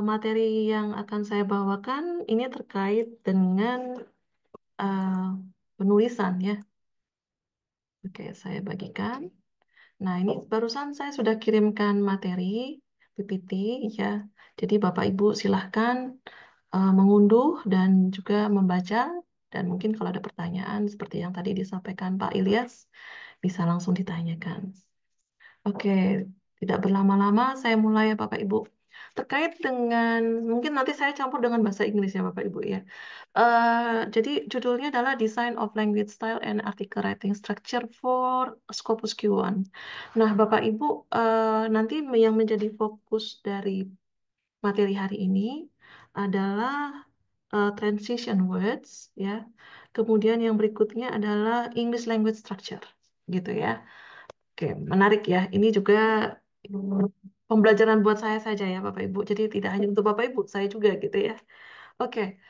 E: materi yang akan saya bawakan ini terkait dengan eh, penulisan ya. Oke, saya bagikan. Nah, ini barusan saya sudah kirimkan materi PPT ya. Jadi Bapak Ibu silahkan mengunduh dan juga membaca. Dan mungkin kalau ada pertanyaan seperti yang tadi disampaikan Pak Ilyas, bisa langsung ditanyakan. Oke, tidak berlama-lama, saya mulai ya Bapak Ibu. Terkait dengan, mungkin nanti saya campur dengan bahasa Inggris ya Bapak Ibu ya. Jadi judulnya adalah Design of Language Style and Article Writing Structure for Scopus Q1. Nah Bapak Ibu, nanti yang menjadi fokus dari materi hari ini adalah transition words ya. Kemudian yang berikutnya adalah English language structure gitu ya. Oke, menarik ya. Ini juga pembelajaran buat saya saja ya Bapak Ibu. Jadi tidak hanya untuk Bapak Ibu, saya juga gitu ya. Oke,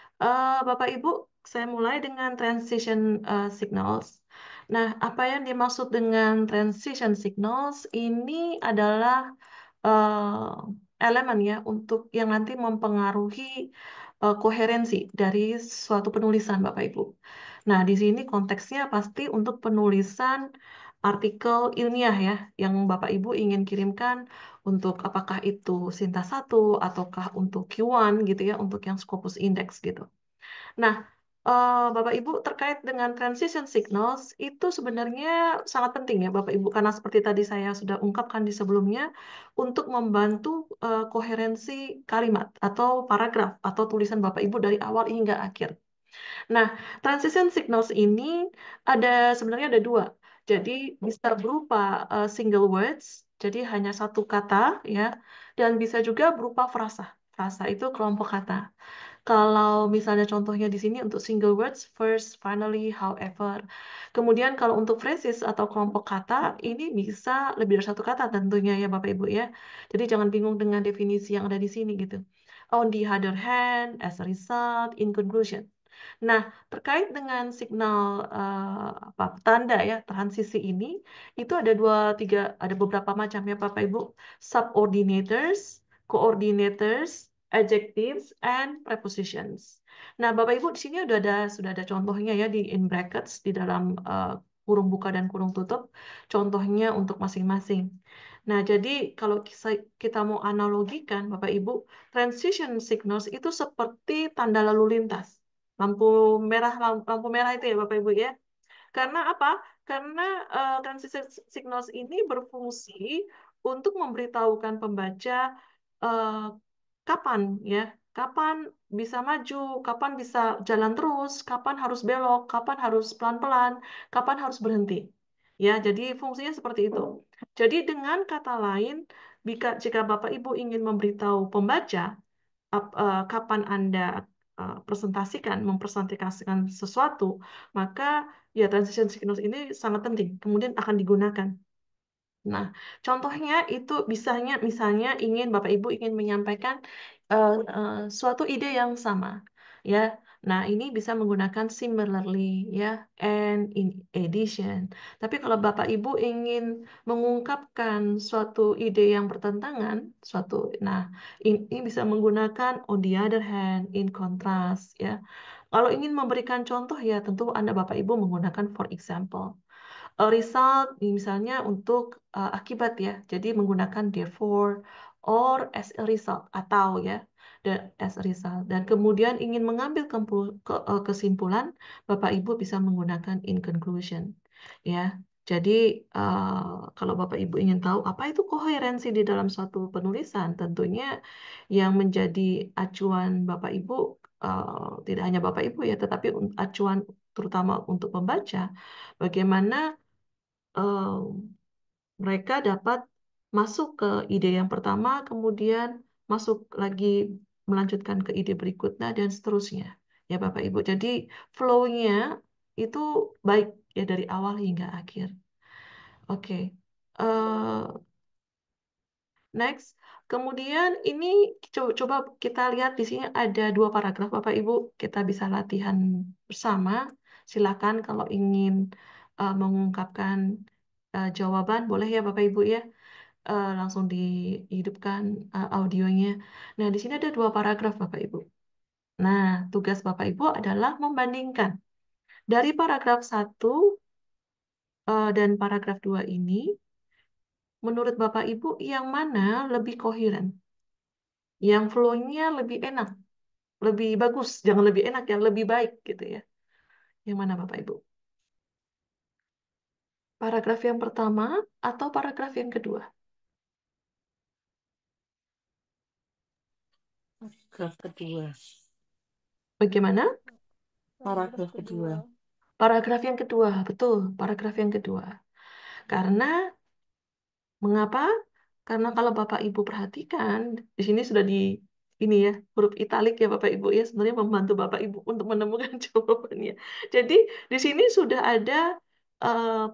E: Bapak Ibu, saya mulai dengan transition signals. Nah, apa yang dimaksud dengan transition signals ini adalah elemen ya untuk yang nanti mempengaruhi koherensi dari suatu penulisan Bapak Ibu. Nah, di sini konteksnya pasti untuk penulisan artikel ilmiah ya yang Bapak Ibu ingin kirimkan untuk apakah itu Sinta 1 ataukah untuk Q1 gitu ya, untuk yang Scopus Index gitu. Nah, Bapak Ibu terkait dengan transition signals itu sebenarnya sangat penting ya Bapak Ibu karena seperti tadi saya sudah ungkapkan di sebelumnya untuk membantu koherensi kalimat atau paragraf atau tulisan Bapak Ibu dari awal hingga akhir. Nah, transition signals ini sebenarnya ada dua. Jadi bisa berupa single words, jadi hanya satu kata ya, dan bisa juga berupa frasa. Frasa itu kelompok kata. Kalau misalnya contohnya di sini untuk single words, first, finally, however. Kemudian kalau untuk phrases atau kelompok kata, ini bisa lebih dari satu kata tentunya ya Bapak Ibu ya. Jadi jangan bingung dengan definisi yang ada di sini gitu. On the other hand, as a result, in conclusion. Nah, terkait dengan signal tanda ya transisi ini, itu ada beberapa macam ya Bapak Ibu, subordinators, coordinators, adjectives, and prepositions. Nah, Bapak Ibu di sini sudah ada contohnya ya di in brackets di dalam kurung buka dan kurung tutup, contohnya untuk masing-masing. Nah, jadi kalau kita mau analogikan Bapak Ibu, transition signals itu seperti tanda lalu lintas. Lampu merah itu ya Bapak Ibu ya. Karena apa? Karena transition signals ini berfungsi untuk memberitahukan pembaca eh, kapan ya, kapan bisa maju, kapan bisa jalan terus, kapan harus belok, kapan harus pelan-pelan, kapan harus berhenti. Ya, jadi fungsinya seperti itu. Jadi dengan kata lain, jika Bapak Ibu ingin memberitahu pembaca kapan Anda mempresentasikan sesuatu, maka ya transition signals ini sangat penting, kemudian akan digunakan. Nah, contohnya itu misalnya Bapak Ibu ingin menyampaikan suatu ide yang sama, ya. Nah, ini bisa menggunakan similarly, ya, and in addition. Tapi kalau Bapak Ibu ingin mengungkapkan suatu ide yang bertentangan, nah, ini bisa menggunakan on the other hand, in contrast, ya. Kalau ingin memberikan contoh, ya tentu Anda Bapak Ibu menggunakan for example. Result misalnya untuk akibat ya, jadi menggunakan therefore or as a result atau ya. dan as a result. Dan kemudian ingin mengambil kesimpulan, Bapak Ibu bisa menggunakan in conclusion. Ya, jadi kalau Bapak Ibu ingin tahu apa itu koherensi di dalam suatu penulisan, tentunya yang menjadi acuan Bapak Ibu tidak hanya Bapak Ibu ya, tetapi acuan terutama untuk pembaca, bagaimana eh, mereka dapat masuk ke ide yang pertama, kemudian masuk lagi melanjutkan ke ide berikutnya dan seterusnya. Ya Bapak Ibu. Jadi flow-nya itu baik ya dari awal hingga akhir. Oke. Eh, Next. Kemudian ini coba kita lihat di sini ada 2 paragraf Bapak Ibu. Kita bisa latihan bersama. Silakan kalau ingin mengungkapkan jawaban boleh ya Bapak Ibu ya. Langsung dihidupkan audionya. Nah, di sini ada 2 paragraf Bapak Ibu. Nah, tugas Bapak Ibu adalah membandingkan dari paragraf 1 dan paragraf 2 ini, menurut Bapak Ibu yang mana lebih koheren? Yang flow-nya lebih enak, lebih bagus, jangan lebih enak, yang lebih baik gitu ya. Yang mana Bapak Ibu? Paragraf yang pertama atau paragraf yang kedua?
F: Paragraf kedua.
E: Bagaimana?
F: Paragraf kedua.
E: Paragraf yang kedua, betul, paragraf yang kedua. Karena mengapa? Karena kalau Bapak Ibu perhatikan, di sini sudah di ini ya, huruf italik ya Bapak Ibu ya, sebenarnya membantu Bapak Ibu untuk menemukan jawabannya. Jadi di sini sudah ada eh,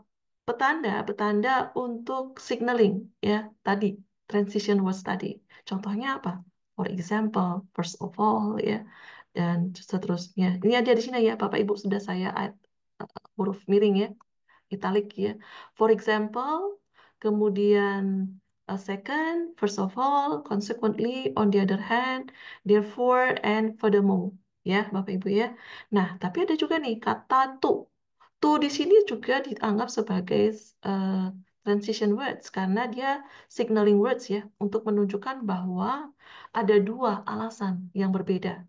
E: petanda-petanda untuk signaling ya tadi, transition words tadi. Contohnya apa? For example, first of all ya, dan seterusnya. Ini ada di sini ya, Bapak Ibu sudah saya huruf miring ya, italic ya. For example, kemudian second, first of all, consequently, on the other hand, therefore, and furthermore. Ya, Bapak Ibu ya. Nah, tapi ada juga nih kata to. To di sini juga dianggap sebagai uh, transition words karena dia signaling words ya untuk menunjukkan bahwa ada 2 alasan yang berbeda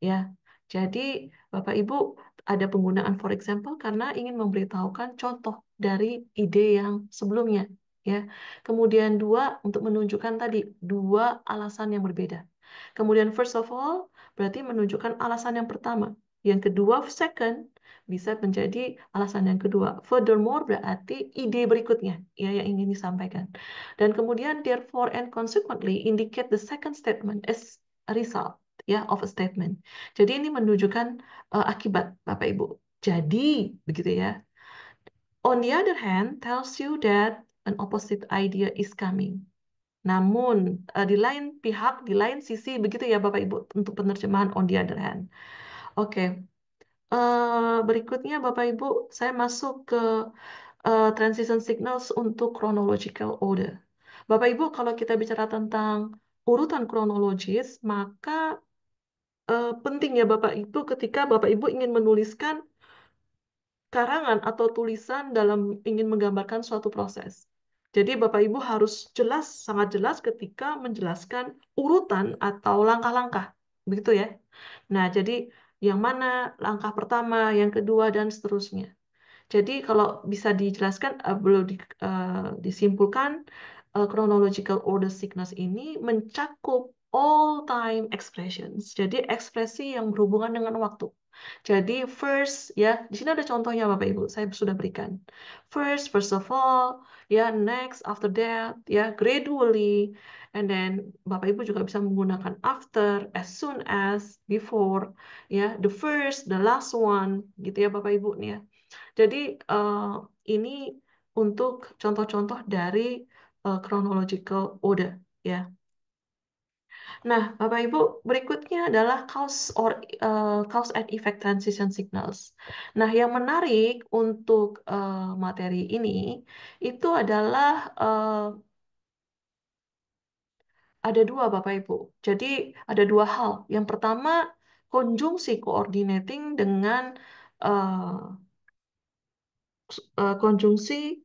E: ya. Jadi Bapak Ibu ada penggunaan for example karena ingin memberitahukan contoh dari ide yang sebelumnya ya. Kemudian 2 untuk menunjukkan tadi 2 alasan yang berbeda. Kemudian first of all berarti menunjukkan alasan yang pertama. Yang kedua second bisa menjadi alasan yang kedua. Furthermore berarti ide berikutnya ya yang ingin disampaikan. Dan kemudian therefore and consequently indicate the second statement as a result ya of a statement. Jadi ini menunjukkan akibat Bapak Ibu. Jadi begitu ya. On the other hand, tells you that an opposite idea is coming. Namun di lain pihak, di lain sisi begitu ya Bapak Ibu untuk penerjemahan on the other hand. Oke. Berikutnya Bapak Ibu, saya masuk ke transition signals untuk chronological order. Bapak Ibu, kalau kita bicara tentang urutan kronologis, maka penting ya Bapak Ibu ketika Bapak Ibu ingin menuliskan karangan atau tulisan dalam ingin menggambarkan suatu proses. Jadi Bapak Ibu harus jelas, sangat jelas ketika menjelaskan urutan atau langkah-langkah. Begitu ya. Nah, jadi yang mana langkah pertama, yang kedua, dan seterusnya. Jadi kalau bisa dijelaskan, disimpulkan, chronological order sickness ini mencakup all time expressions. Jadi ekspresi yang berhubungan dengan waktu. Jadi first ya, di sini ada contohnya Bapak Ibu, saya sudah berikan. First of all, ya next, after that, ya gradually, and then Bapak Ibu juga bisa menggunakan after, as soon as, before, ya the first, the last one, gitu ya Bapak Ibu nih ya. Jadi ini untuk contoh-contoh dari chronological order ya. Nah, Bapak Ibu, berikutnya adalah cause and effect transition signals. Nah, yang menarik untuk materi ini itu adalah ada 2 Bapak Ibu. Jadi ada 2 hal. Yang pertama, konjungsi coordinating dengan konjungsi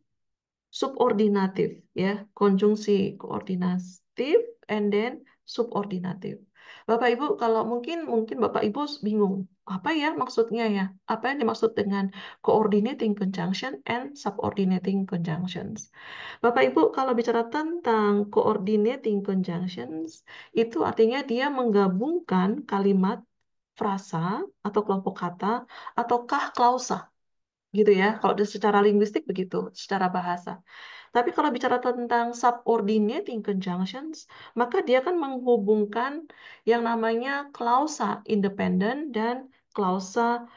E: subordinatif ya, konjungsi koordinatif and then subordinatif. Bapak Ibu, kalau mungkin Bapak Ibu bingung, apa ya maksudnya ya? Apa yang dimaksud dengan coordinating conjunction and subordinating conjunctions? Bapak Ibu, kalau bicara tentang coordinating conjunctions, itu artinya dia menggabungkan kalimat, frasa, atau kelompok kata, ataukah klausa, gitu ya. Kalau secara linguistik begitu, secara bahasa. Tapi kalau bicara tentang subordinating conjunctions, maka dia kan menghubungkan yang namanya klausa independen dan klausa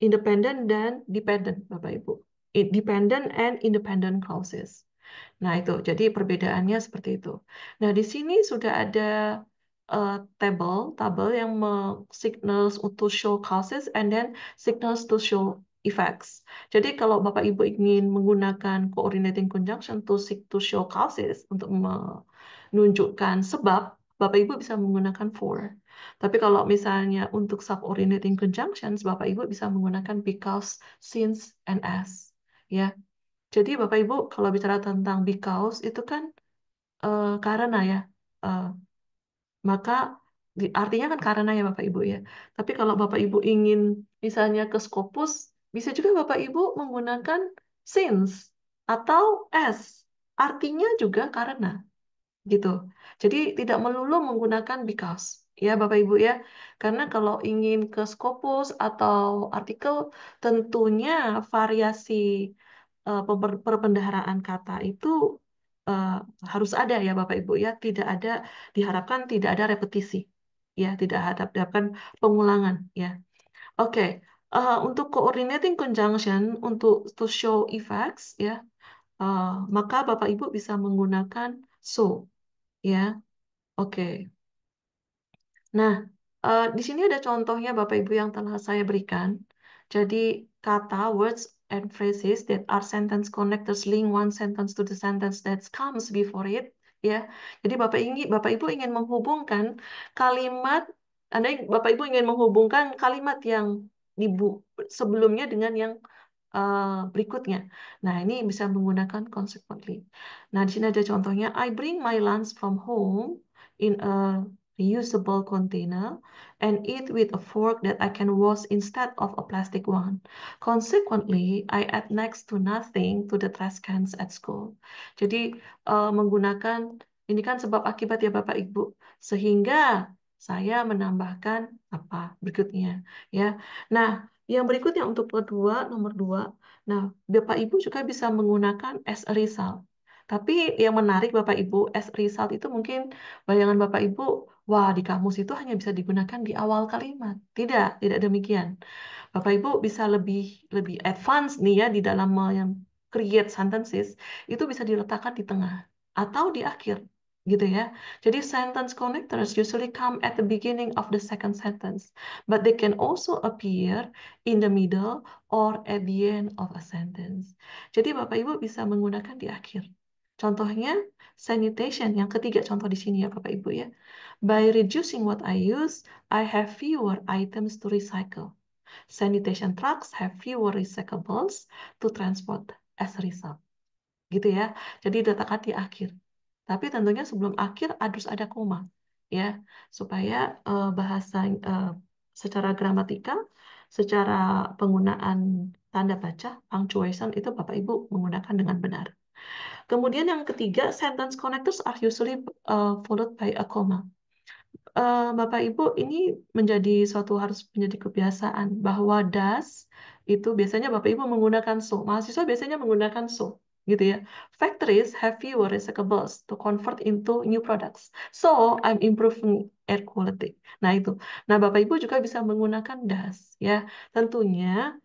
E: independen dan dependent, Bapak Ibu. Dependent and independent clauses. Nah, itu. Jadi perbedaannya seperti itu. Nah, di sini sudah ada tabel yang signals to show causes and then signals to show effects. Jadi kalau Bapak Ibu ingin menggunakan coordinating conjunction to show causes untuk menunjukkan sebab, Bapak Ibu bisa menggunakan for. Tapi kalau misalnya untuk subordinating conjunctions, Bapak Ibu bisa menggunakan because, since, and as. Ya. Jadi Bapak Ibu kalau bicara tentang because itu kan karena ya. Eh, maka artinya kan karena ya Bapak Ibu ya. Tapi kalau Bapak Ibu ingin misalnya ke Scopus, bisa juga Bapak Ibu menggunakan since atau as. Artinya juga karena gitu. Jadi tidak melulu menggunakan because ya Bapak Ibu ya. Karena kalau ingin ke Scopus atau artikel tentunya variasi perbendaharaan kata itu eh, harus ada ya Bapak Ibu ya. Diharapkan tidak ada repetisi ya, tidak diharapkan pengulangan ya. Oke. Untuk coordinating conjunction untuk to show effects ya, maka Bapak Ibu bisa menggunakan so ya. Oke. Nah, di sini ada contohnya Bapak Ibu yang telah saya berikan. Jadi kata, words, and phrases that are sentence connectors link one sentence to the sentence that comes before it. Ya, jadi Bapak Ibu ingin menghubungkan kalimat, Bapak Ibu ingin menghubungkan kalimat yang sebelumnya dengan yang berikutnya. Nah, ini bisa menggunakan consequently. Nah, di sini ada contohnya. I bring my lunch from home in a reusable container and eat with a fork that I can wash instead of a plastic one. Consequently, I add next to nothing to the trash cans at school. Jadi, menggunakan ini kan sebab akibat ya Bapak Ibu. Sehingga saya menambahkan apa berikutnya ya. Nah, yang berikutnya untuk nomor dua. Nah, Bapak Ibu juga bisa menggunakan as a result. Tapi yang menarik Bapak Ibu, as a result itu mungkin bayangan Bapak Ibu, wah di kamus itu hanya bisa digunakan di awal kalimat. Tidak demikian. Bapak Ibu bisa lebih lebih advance nih ya di dalam create sentences, itu bisa diletakkan di tengah atau di akhir gitu ya. Jadi sentence connectors usually come at the beginning of the second sentence, but they can also appear in the middle or at the end of a sentence. Jadi Bapak Ibu bisa menggunakan di akhir. Contohnya sanitation yang ketiga contoh di sini ya Bapak Ibu ya. By reducing what I use, I have fewer items to recycle. Sanitation trucks have fewer recyclables to transport as a result. Gitu ya. Jadi diletakkan di akhir. Tapi tentunya sebelum akhir harus ada koma ya supaya bahasa secara gramatika, secara penggunaan tanda baca, punctuation itu Bapak Ibu menggunakan dengan benar. Kemudian yang ketiga, sentence connectors are usually followed by a comma. Bapak Ibu ini harus menjadi kebiasaan bahwa does itu biasanya Bapak Ibu menggunakan so. Mahasiswa biasanya menggunakan so, gitu ya. Factories have fewer recyclables to convert into new products. So I'm improving air quality. Nah itu. Nah Bapak Ibu juga bisa menggunakan does ya. Tentunya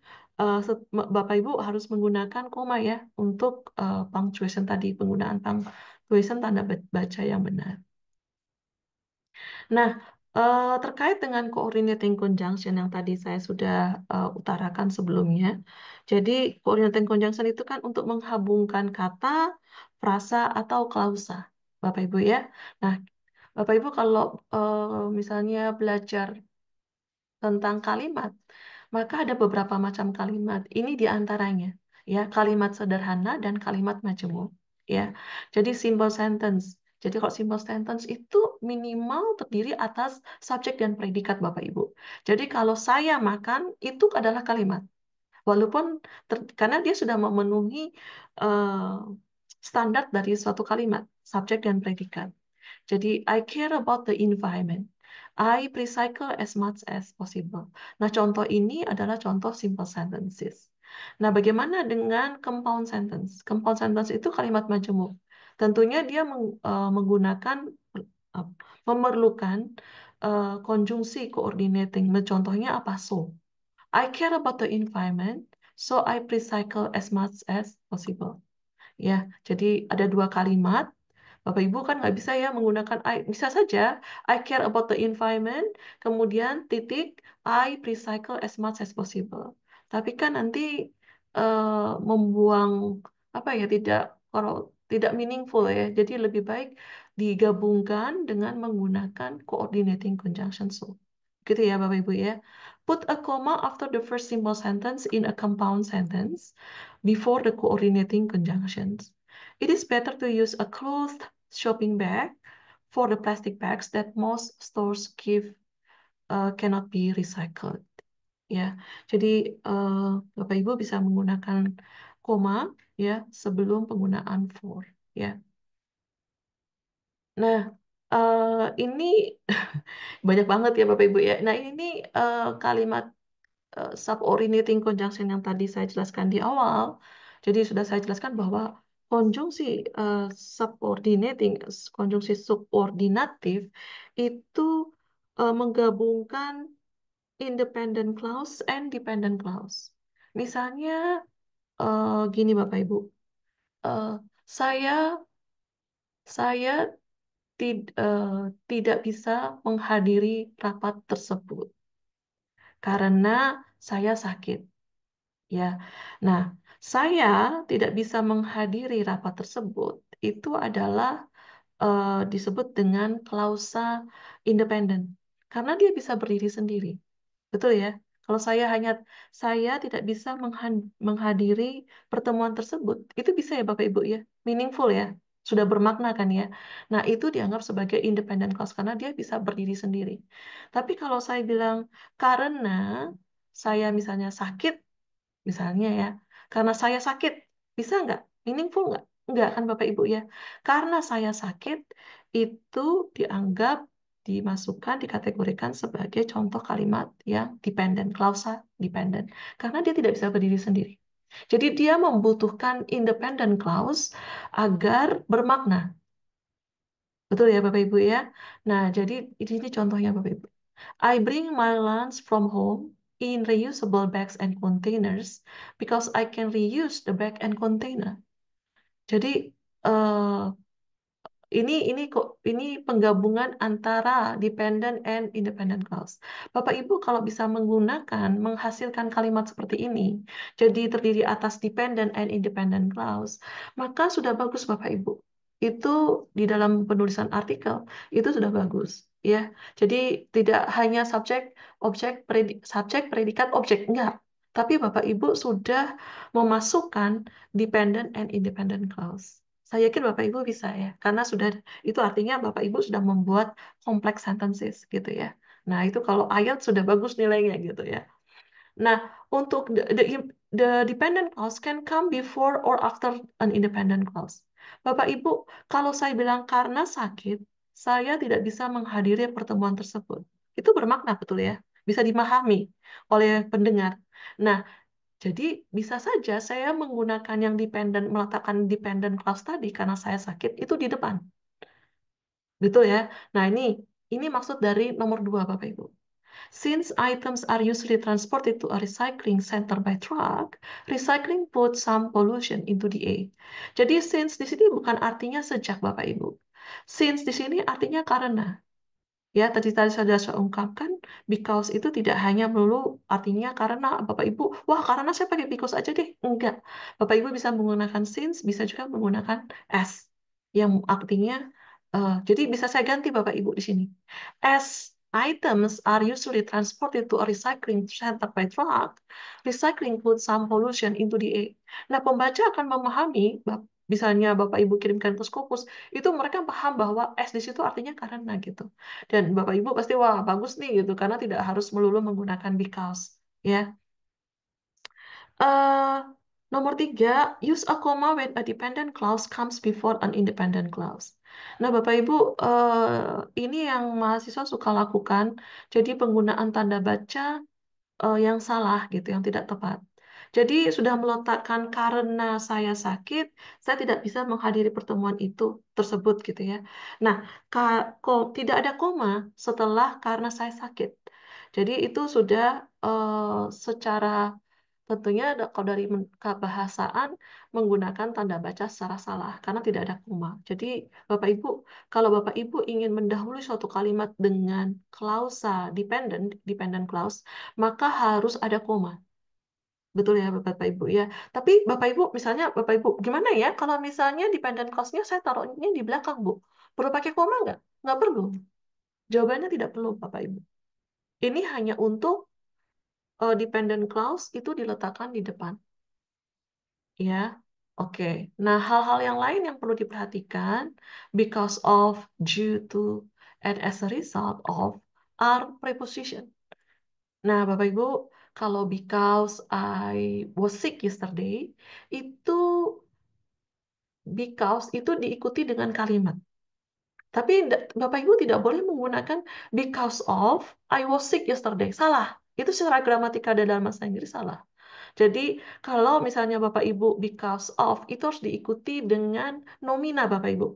E: Bapak Ibu harus menggunakan koma ya untuk punctuation tadi, penggunaan punctuation tanda baca yang benar. Nah, terkait dengan coordinating conjunction yang tadi saya sudah utarakan sebelumnya. Jadi, coordinating conjunction itu kan untuk menghubungkan kata, frasa, atau klausa. Bapak Ibu ya. Nah, Bapak Ibu kalau misalnya belajar tentang kalimat, maka ada beberapa macam kalimat. Ini diantaranya, ya, kalimat sederhana dan kalimat majemuk, ya. Jadi simple sentence Jadi kalau simple sentence itu minimal terdiri atas subjek dan predikat Bapak Ibu. Jadi kalau saya makan itu adalah kalimat. Walaupun karena dia sudah memenuhi uh, standar dari suatu kalimat, subjek dan predikat. Jadi I care about the environment. I recycle as much as possible. Nah, contoh ini adalah contoh simple sentences. Nah, bagaimana dengan compound sentence? Compound sentence itu kalimat majemuk. Tentunya dia menggunakan memerlukan konjungsi coordinating. Contohnya apa? So. I care about the environment, so I recycle as much as possible. Ya, jadi ada dua kalimat. Bapak Ibu kan nggak bisa ya menggunakan I, bisa saja I care about the environment, kemudian titik I recycle as much as possible. Tapi kan nanti membuang apa ya kalau tidak meaningful ya. Jadi lebih baik digabungkan dengan menggunakan coordinating conjunction so. Gitu ya Bapak Ibu ya. Put a comma after the first simple sentence in a compound sentence before the coordinating conjunctions. It is better to use a closed shopping bag for the plastic bags that most stores give cannot be recycled. Ya, jadi Bapak Ibu bisa menggunakan koma ya sebelum penggunaan for. Ya, nah ini banyak banget ya Bapak Ibu ya. Nah ini kalimat subordinating conjunction yang tadi saya jelaskan di awal. Jadi sudah saya jelaskan bahwa konjungsi subordinating, konjungsi subordinatif itu menggabungkan independent clause and dependent clause. Misalnya gini Bapak Ibu, eh, saya tidak bisa menghadiri rapat tersebut karena saya sakit. Ya, nah, saya tidak bisa menghadiri rapat tersebut. Itu adalah disebut dengan klausa independen, karena dia bisa berdiri sendiri. Betul ya? Kalau saya tidak bisa menghadiri pertemuan tersebut, itu bisa ya Bapak Ibu ya, meaningful ya, sudah bermakna kan ya. Nah itu dianggap sebagai independent clause karena dia bisa berdiri sendiri. Tapi kalau saya bilang karena saya misalnya sakit, misalnya ya, karena saya sakit, bisa nggak? Meaningful nggak? Nggak kan Bapak Ibu ya? Karena saya sakit, itu dianggap dimasukkan, dikategorikan sebagai contoh kalimat yang dependent, klausa dependent. Karena dia tidak bisa berdiri sendiri. Jadi dia membutuhkan independent clause agar bermakna. Betul ya Bapak Ibu ya? Nah, jadi ini contohnya Bapak Ibu. I bring my lunch from home in reusable bags and containers because I can reuse the bag and container. Jadi eh, ini penggabungan antara dependent and independent clause. Bapak Ibu kalau bisa menghasilkan kalimat seperti ini, jadi terdiri atas dependent and independent clause, maka sudah bagus Bapak Ibu. Itu di dalam penulisan artikel itu sudah bagus, ya. Jadi tidak hanya subjek, objek, subjek, predikat, objek, enggak. Tapi Bapak Ibu sudah memasukkan dependent and independent clause. Saya yakin Bapak Ibu bisa ya, karena itu artinya Bapak Ibu sudah membuat complex sentences gitu ya. Nah, itu kalau IELTS sudah bagus nilainya gitu ya. Nah, untuk the dependent clause can come before or after an independent clause. Bapak Ibu, kalau saya bilang karena sakit, saya tidak bisa menghadiri pertemuan tersebut. Itu bermakna betul ya, bisa dimahami oleh pendengar. Nah, jadi bisa saja saya menggunakan yang dependent, meletakkan dependent clause tadi karena saya sakit itu di depan. Betul ya? Nah ini maksud dari nomor 2 Bapak Ibu. Since items are usually transported to a recycling center by truck, recycling puts some pollution into the air. Jadi since di sini bukan artinya sejak Bapak Ibu. Since di sini artinya karena. Ya, tadi sudah saya ungkapkan, because itu tidak hanya melulu artinya karena Bapak Ibu, wah karena saya pakai because aja deh. Enggak. Bapak Ibu bisa menggunakan since, bisa juga menggunakan as. Yang artinya, jadi bisa saya ganti Bapak Ibu di sini. As items are usually transported to a recycling center by truck, recycling puts some pollution into the air. Nah, pembaca akan memahami misalnya Bapak Ibu kirimkan ke Scopus, itu mereka paham bahwa S di situ artinya karena gitu. Dan Bapak Ibu pasti wah bagus nih gitu karena tidak harus melulu menggunakan because ya. Eh, Nomor 3, use a comma when a dependent clause comes before an independent clause. Nah, Bapak Ibu, ini yang mahasiswa suka lakukan. Jadi penggunaan tanda baca yang salah gitu, yang tidak tepat. Jadi sudah meletakkan karena saya sakit, saya tidak bisa menghadiri pertemuan itu tersebut gitu ya. Nah, tidak ada koma setelah karena saya sakit. Jadi itu sudah secara tentunya kalau dari kebahasaan menggunakan tanda baca secara salah karena tidak ada koma. Jadi Bapak Ibu, kalau Bapak Ibu ingin mendahului suatu kalimat dengan klausa dependent clause, maka harus ada koma. Betul ya Bapak Ibu ya. Tapi Bapak Ibu misalnya Bapak Ibu gimana ya kalau misalnya dependent clause-nya saya taruhnya di belakang Bu. Perlu pakai koma nggak? Nggak perlu. Jawabannya tidak perlu Bapak Ibu. Ini hanya untuk dependent clause itu diletakkan di depan. Ya, oke. Nah, hal-hal yang lain yang perlu diperhatikan, because of, due to, and as a result of are preposition. Nah, Bapak Ibu, kalau because I was sick yesterday, itu because itu diikuti dengan kalimat. Tapi Bapak Ibu tidak boleh menggunakan because of I was sick yesterday. Salah. Itu secara gramatika dan dalam bahasa Inggris salah. Jadi kalau misalnya Bapak Ibu because of itu harus diikuti dengan nomina Bapak Ibu.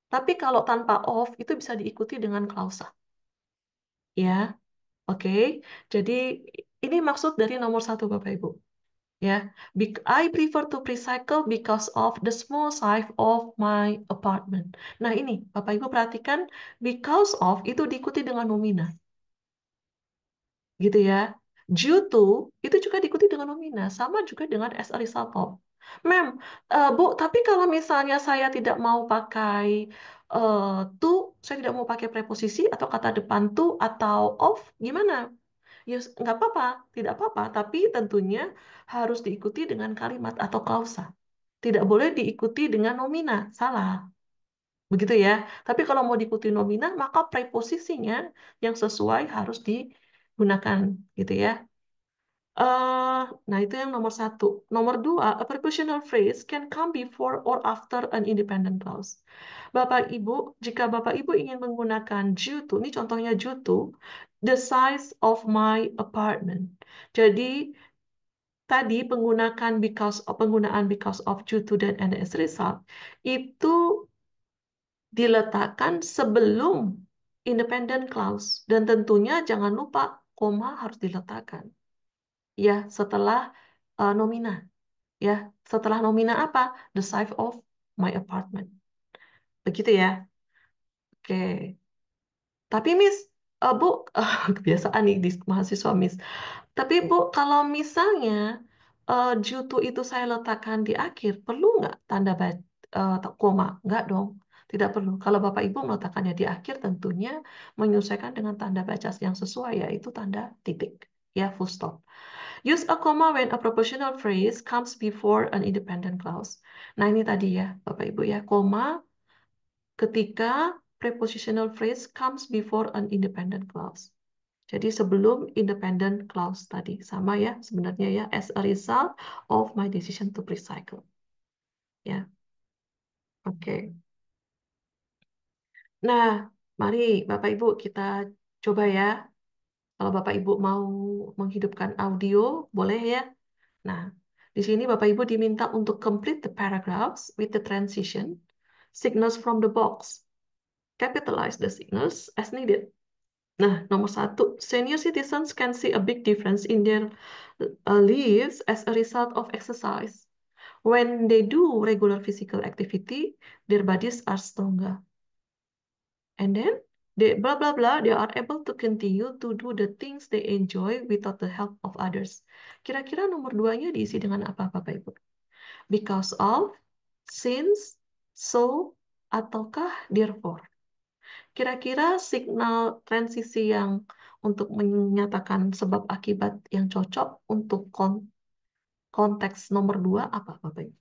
E: Tapi kalau tanpa of itu bisa diikuti dengan klausa. Ya, oke. Jadi ini maksud dari nomor 1 Bapak Ibu. Ya, I prefer to recycle because of the small size of my apartment. Nah ini Bapak Ibu perhatikan because of itu diikuti dengan nomina. Gitu ya. Due to itu juga diikuti dengan nomina, sama juga dengan as a result of. Mem, Bu, tapi kalau misalnya saya tidak mau pakai to, saya tidak mau pakai preposisi atau kata depan to atau of, gimana? Ya, nggak apa-apa, tidak apa-apa, tapi tentunya harus diikuti dengan kalimat atau klausa. Tidak boleh diikuti dengan nomina, salah. Begitu ya. Tapi kalau mau diikuti nomina, maka preposisinya yang sesuai harus digunakan, gitu ya. Nah, itu yang nomor 1. Nomor 2, a prepositional phrase can come before or after an independent clause. Bapak Ibu, jika Bapak Ibu ingin menggunakan due to, ini contohnya due to, the size of my apartment. Jadi, tadi penggunaan because of, due to, dan as a result, itu diletakkan sebelum independent clause. Dan tentunya jangan lupa, koma harus diletakkan. Ya, setelah nomina. Ya, setelah nomina apa? The size of my apartment. Begitu ya. Oke. Tapi Miss, Bu, kebiasaan nih di mahasiswa Miss. Tapi Bu, kalau misalnya jutu itu saya letakkan di akhir, perlu nggak tanda koma? Nggak dong. Tidak perlu. Kalau Bapak Ibu meletakkannya di akhir, tentunya menyesuaikan dengan tanda baca yang sesuai, yaitu tanda titik. Ya, full stop. Use a comma when a propositional phrase comes before an independent clause. Nah, ini tadi ya, Bapak Ibu ya, koma ketika prepositional phrase comes before an independent clause. Jadi sebelum independent clause tadi. Sama ya sebenarnya ya, as a result of my decision to recycle. Ya, oke. Nah, mari Bapak Ibu kita coba ya. Kalau Bapak Ibu mau menghidupkan audio, boleh ya. Nah, di sini Bapak Ibu diminta untuk complete the paragraphs with the transition, signals from the box. Capitalize the signals as needed. Nah, nomor 1, senior citizens can see a big difference in their lives as a result of exercise. When they do regular physical activity, their bodies are stronger. And then, they blah blah blah, they are able to continue to do the things they enjoy without the help of others. Kira-kira nomor 2-nya diisi dengan apa, Bapak Ibu? Because of, since, so, ataukah therefore? Kira-kira signal transisi yang untuk menyatakan sebab akibat yang cocok untuk konteks nomor 2 apa, Bapak Ibu?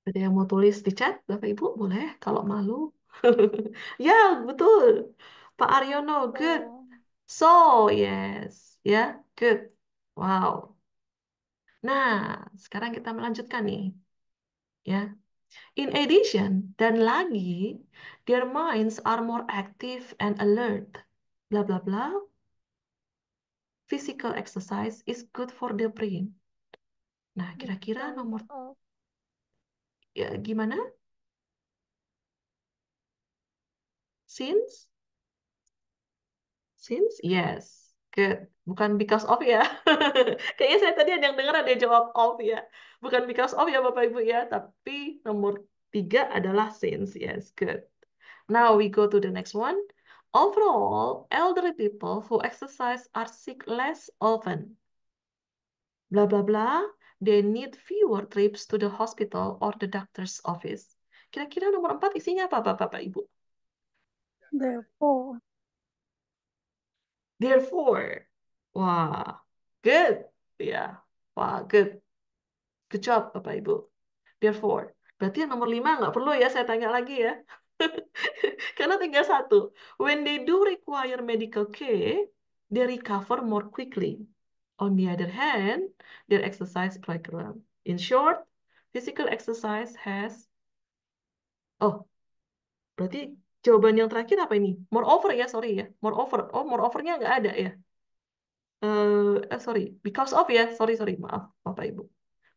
E: Ada yang mau tulis di chat, Bapak Ibu? Boleh, kalau malu. Ya, betul. Pak Aryono, good. So, yes. Ya, good. Wow. Nah, sekarang kita melanjutkan nih. Ya. In addition, dan lagi, their minds are more active and alert. Bla bla bla. Physical exercise is good for the brain. Nah, kira-kira nomor ya gimana? Since? Since? Yes. Good. Bukan because of ya. Kayaknya saya tadi ada yang dengar ada yang jawab of ya. Bukan because of ya Bapak Ibu ya. Tapi nomor 3 adalah since. Yes, good. Now we go to the next one. Overall, elderly people who exercise are sick less often. Blah, blah, blah. They need fewer trips to the hospital or the doctor's office. Kira-kira nomor 4 isinya apa, Bapak Ibu?
F: Therefore.
E: Therefore. Wah, good. Ya, wah, good. Good job, Bapak Ibu. Therefore. Berarti yang nomor 5 nggak perlu ya saya tanya lagi ya. Karena tinggal 1. When they do require medical care, they recover more quickly. On the other hand, their exercise program. In short, physical exercise has... Oh, berarti jawaban yang terakhir apa ini? Moreover ya, sorry ya. Moreover. Oh, moreover-nya nggak ada ya. Sorry. Because of ya. Sorry. Maaf, Bapak Ibu.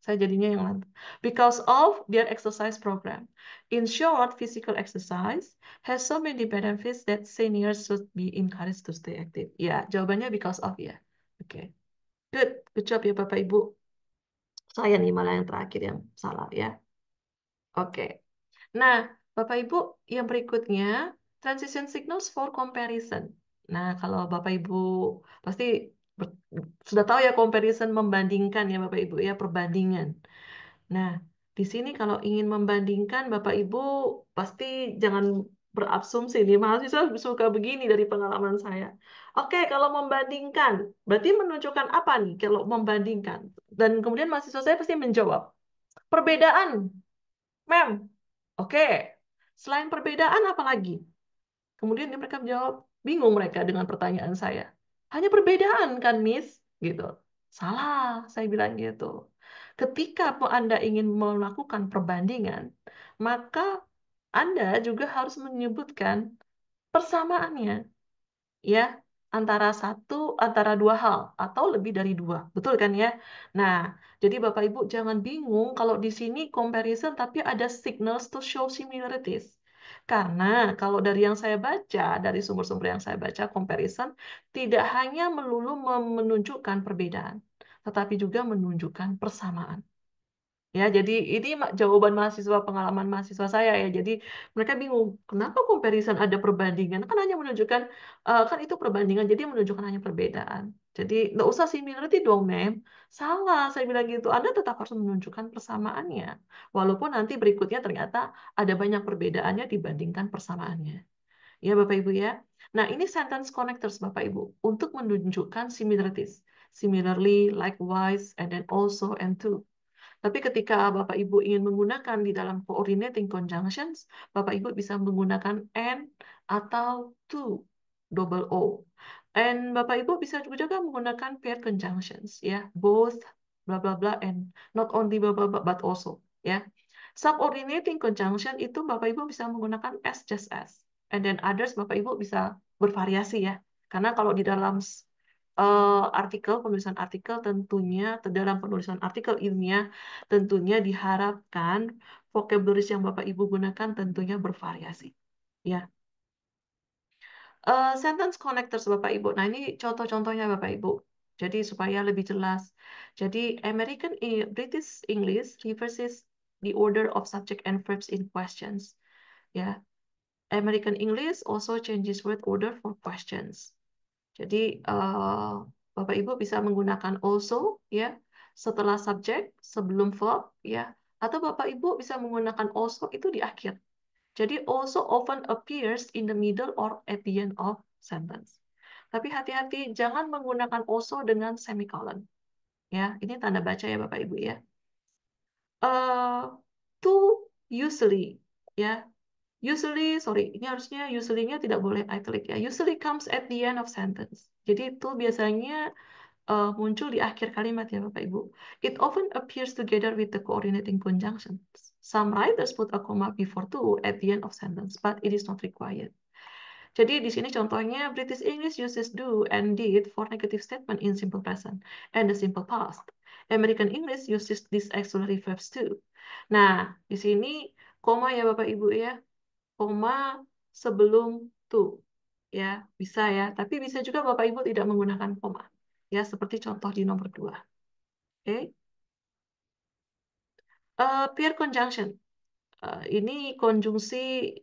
E: Saya jadinya yang lantai. Because of their exercise program. In short, physical exercise has so many benefits that seniors should be encouraged to stay active. Ya, jawabannya because of ya. Oke. Good. Good job ya Bapak Ibu. Saya nih malah yang terakhir yang salah ya. Oke. Nah, Bapak Ibu, yang berikutnya transition signals for comparison. Nah, kalau Bapak Ibu pasti ber- sudah tahu ya comparison membandingkan ya Bapak Ibu ya perbandingan. Nah, di sini kalau ingin membandingkan Bapak Ibu pasti jangan berasumsi nih. Mahasiswa suka begini dari pengalaman saya. Oke, kalau membandingkan, berarti menunjukkan apa nih kalau membandingkan? Dan kemudian mahasiswa saya pasti menjawab, perbedaan, mem. Oke, selain perbedaan apa lagi? Kemudian mereka menjawab, bingung mereka dengan pertanyaan saya. Hanya perbedaan kan, Miss? Gitu. Salah, saya bilang gitu. Ketika Anda ingin melakukan perbandingan, maka Anda juga harus menyebutkan persamaannya, ya, antara dua hal atau lebih dari dua, betul kan ya? Nah, jadi Bapak Ibu jangan bingung kalau di sini comparison tapi ada signals to show similarities. Karena kalau dari yang saya baca, dari sumber-sumber yang saya baca, comparison tidak hanya melulu menunjukkan perbedaan, tetapi juga menunjukkan persamaan. Ya, jadi ini jawaban mahasiswa, pengalaman mahasiswa saya ya. Jadi mereka bingung, kenapa comparison ada perbandingan? Kan hanya menunjukkan, kan itu perbandingan, jadi menunjukkan hanya perbedaan. Jadi nggak usah similarity dong, mem. Salah, saya bilang gitu. Anda tetap harus menunjukkan persamaannya. Walaupun nanti berikutnya ternyata ada banyak perbedaannya dibandingkan persamaannya. Ya, Bapak Ibu ya. Nah, ini sentence connectors, Bapak Ibu, untuk menunjukkan similarities. Similarly, likewise, and then also, and to. Tapi ketika Bapak Ibu ingin menggunakan di dalam coordinating conjunctions, Bapak Ibu bisa menggunakan and atau to, double O. And Bapak Ibu bisa juga menggunakan pair conjunctions, ya, both, bla bla bla, and not only bla bla bla, but also, ya. Subordinating conjunction itu Bapak Ibu bisa menggunakan as, just as. And then others Bapak Ibu bisa bervariasi ya. Karena kalau di dalam penulisan artikel tentunya dalam penulisan artikel ilmiah tentunya diharapkan vocabulary yang Bapak Ibu gunakan tentunya bervariasi. Ya. Sentence connectors Bapak Ibu. Nah, ini contoh-contohnya Bapak Ibu. Jadi supaya lebih jelas. Jadi British English reverses the order of subject and verbs in questions. Ya. American English also changes word order for questions. Jadi Bapak Ibu bisa menggunakan also ya setelah subjek, sebelum verb ya, atau Bapak Ibu bisa menggunakan also itu di akhir. Jadi also often appears in the middle or at the end of sentence. Tapi hati-hati jangan menggunakan also dengan semicolon. Ya, ini tanda baca ya Bapak Ibu ya. to usually, ya. Usually, sorry, ini harusnya usually-nya tidak boleh italic ya. Usually comes at the end of sentence. Jadi itu biasanya muncul di akhir kalimat ya Bapak Ibu. It often appears together with the coordinating conjunctions. Some writers put a comma before to at the end of sentence, but it is not required. Jadi di sini contohnya British English uses do and did for negative statement in simple present and the simple past. American English uses these auxiliary verbs too. Nah, di sini koma ya Bapak Ibu ya. Koma sebelum to. Ya, bisa ya. Tapi bisa juga Bapak Ibu tidak menggunakan koma. Ya, seperti contoh di nomor 2. Oke. Pair conjunction. Ini konjungsi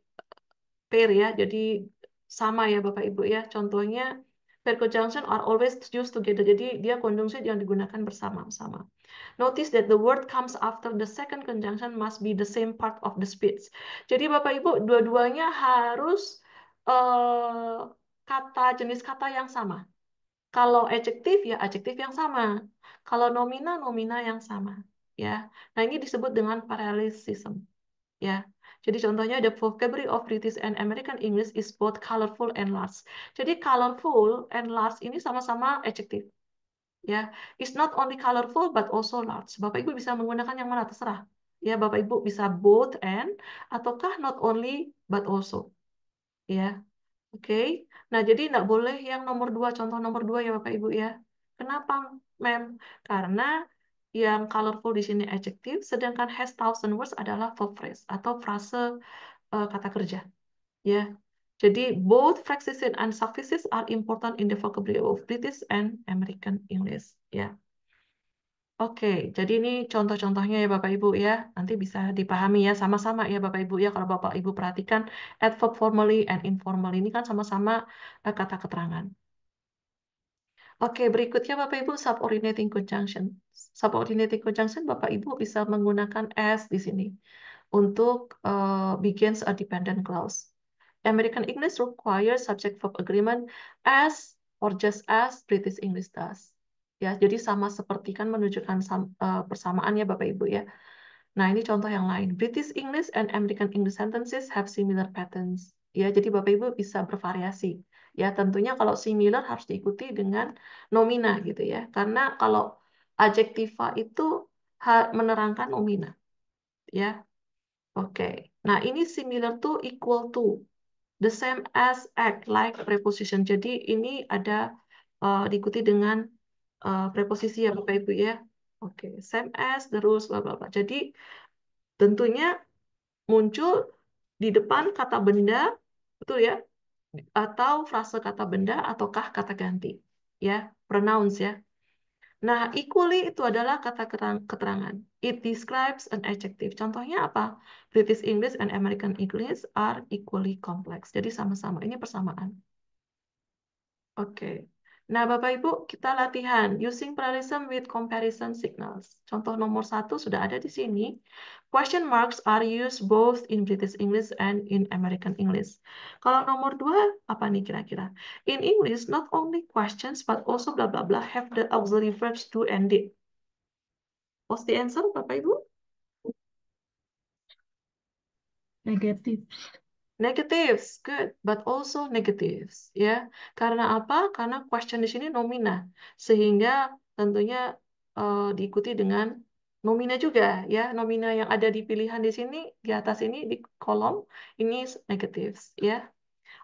E: pair ya. Jadi sama ya Bapak Ibu ya. Contohnya pair conjunction are always used together. Jadi dia konjungsi yang digunakan bersama-sama. Notice that the word comes after the second conjunction must be the same part of the speech. Jadi Bapak Ibu dua-duanya harus jenis kata yang sama. Kalau adjektif ya adjektif yang sama. Kalau nomina nomina yang sama. Ya. Nah ini disebut dengan parallelism. Ya. Jadi contohnya the vocabulary of British and American English is both colorful and large. Jadi colorful and large ini sama-sama adjektif. Ya, it's not only colorful but also large. Bapak Ibu bisa menggunakan yang mana terserah. Ya, Bapak Ibu bisa both and ataukah not only but also. Ya. Oke. Nah, jadi tidak boleh yang nomor 2, contoh nomor 2 ya Bapak Ibu ya. Kenapa, Mem? Karena yang colorful di sini adjektif, sedangkan has thousand words adalah verb phrase atau frase kata kerja. Ya. Jadi both phrases and suffixes are important in the vocabulary of British and American English. Ya. Oke, jadi ini contoh-contohnya ya Bapak Ibu ya. Nanti bisa dipahami ya sama-sama ya Bapak Ibu ya. Kalau Bapak Ibu perhatikan adverb formally and informally ini kan sama-sama kata keterangan. Oke, berikutnya Bapak Ibu subordinating conjunction. Subordinating conjunction Bapak Ibu bisa menggunakan as di sini untuk begins a dependent clause. American English requires subject verb agreement as or just as British English does. Ya, jadi sama seperti kan menunjukkan persamaan ya Bapak Ibu ya. Nah, ini contoh yang lain. British English and American English sentences have similar patterns. Ya, jadi Bapak Ibu bisa bervariasi. Ya, tentunya kalau similar harus diikuti dengan nomina gitu ya. Karena kalau adjektiva itu menerangkan nomina. Ya. Oke. Nah, ini similar to equal to. The same as, act like preposition. Jadi ini ada diikuti dengan preposisi ya Bapak Ibu ya. Oke, same as, the rules, bla bla bla. Jadi tentunya muncul di depan kata benda, betul ya? Atau frase kata benda ataukah kata ganti. Ya, pronouns ya. Nah, equally itu adalah kata keterangan. It describes an adjective. Contohnya apa? British English and American English are equally complex. Jadi sama-sama. Ini persamaan. Oke. Nah, Bapak Ibu, kita latihan using parallelism with comparison signals. Contoh nomor 1 sudah ada di sini. Question marks are used both in British English and in American English. Kalau nomor 2, apa nih kira-kira? In English, not only questions but also blah blah blah have the auxiliary verbs do and did. What's the answer, Bapak Ibu?
F: Negatif.
E: Negatives, good, but also negatives, ya. Karena apa? Karena question di sini nomina, sehingga tentunya diikuti dengan nomina juga, ya. Nomina yang ada di pilihan di sini, di atas ini di kolom ini negatives, ya.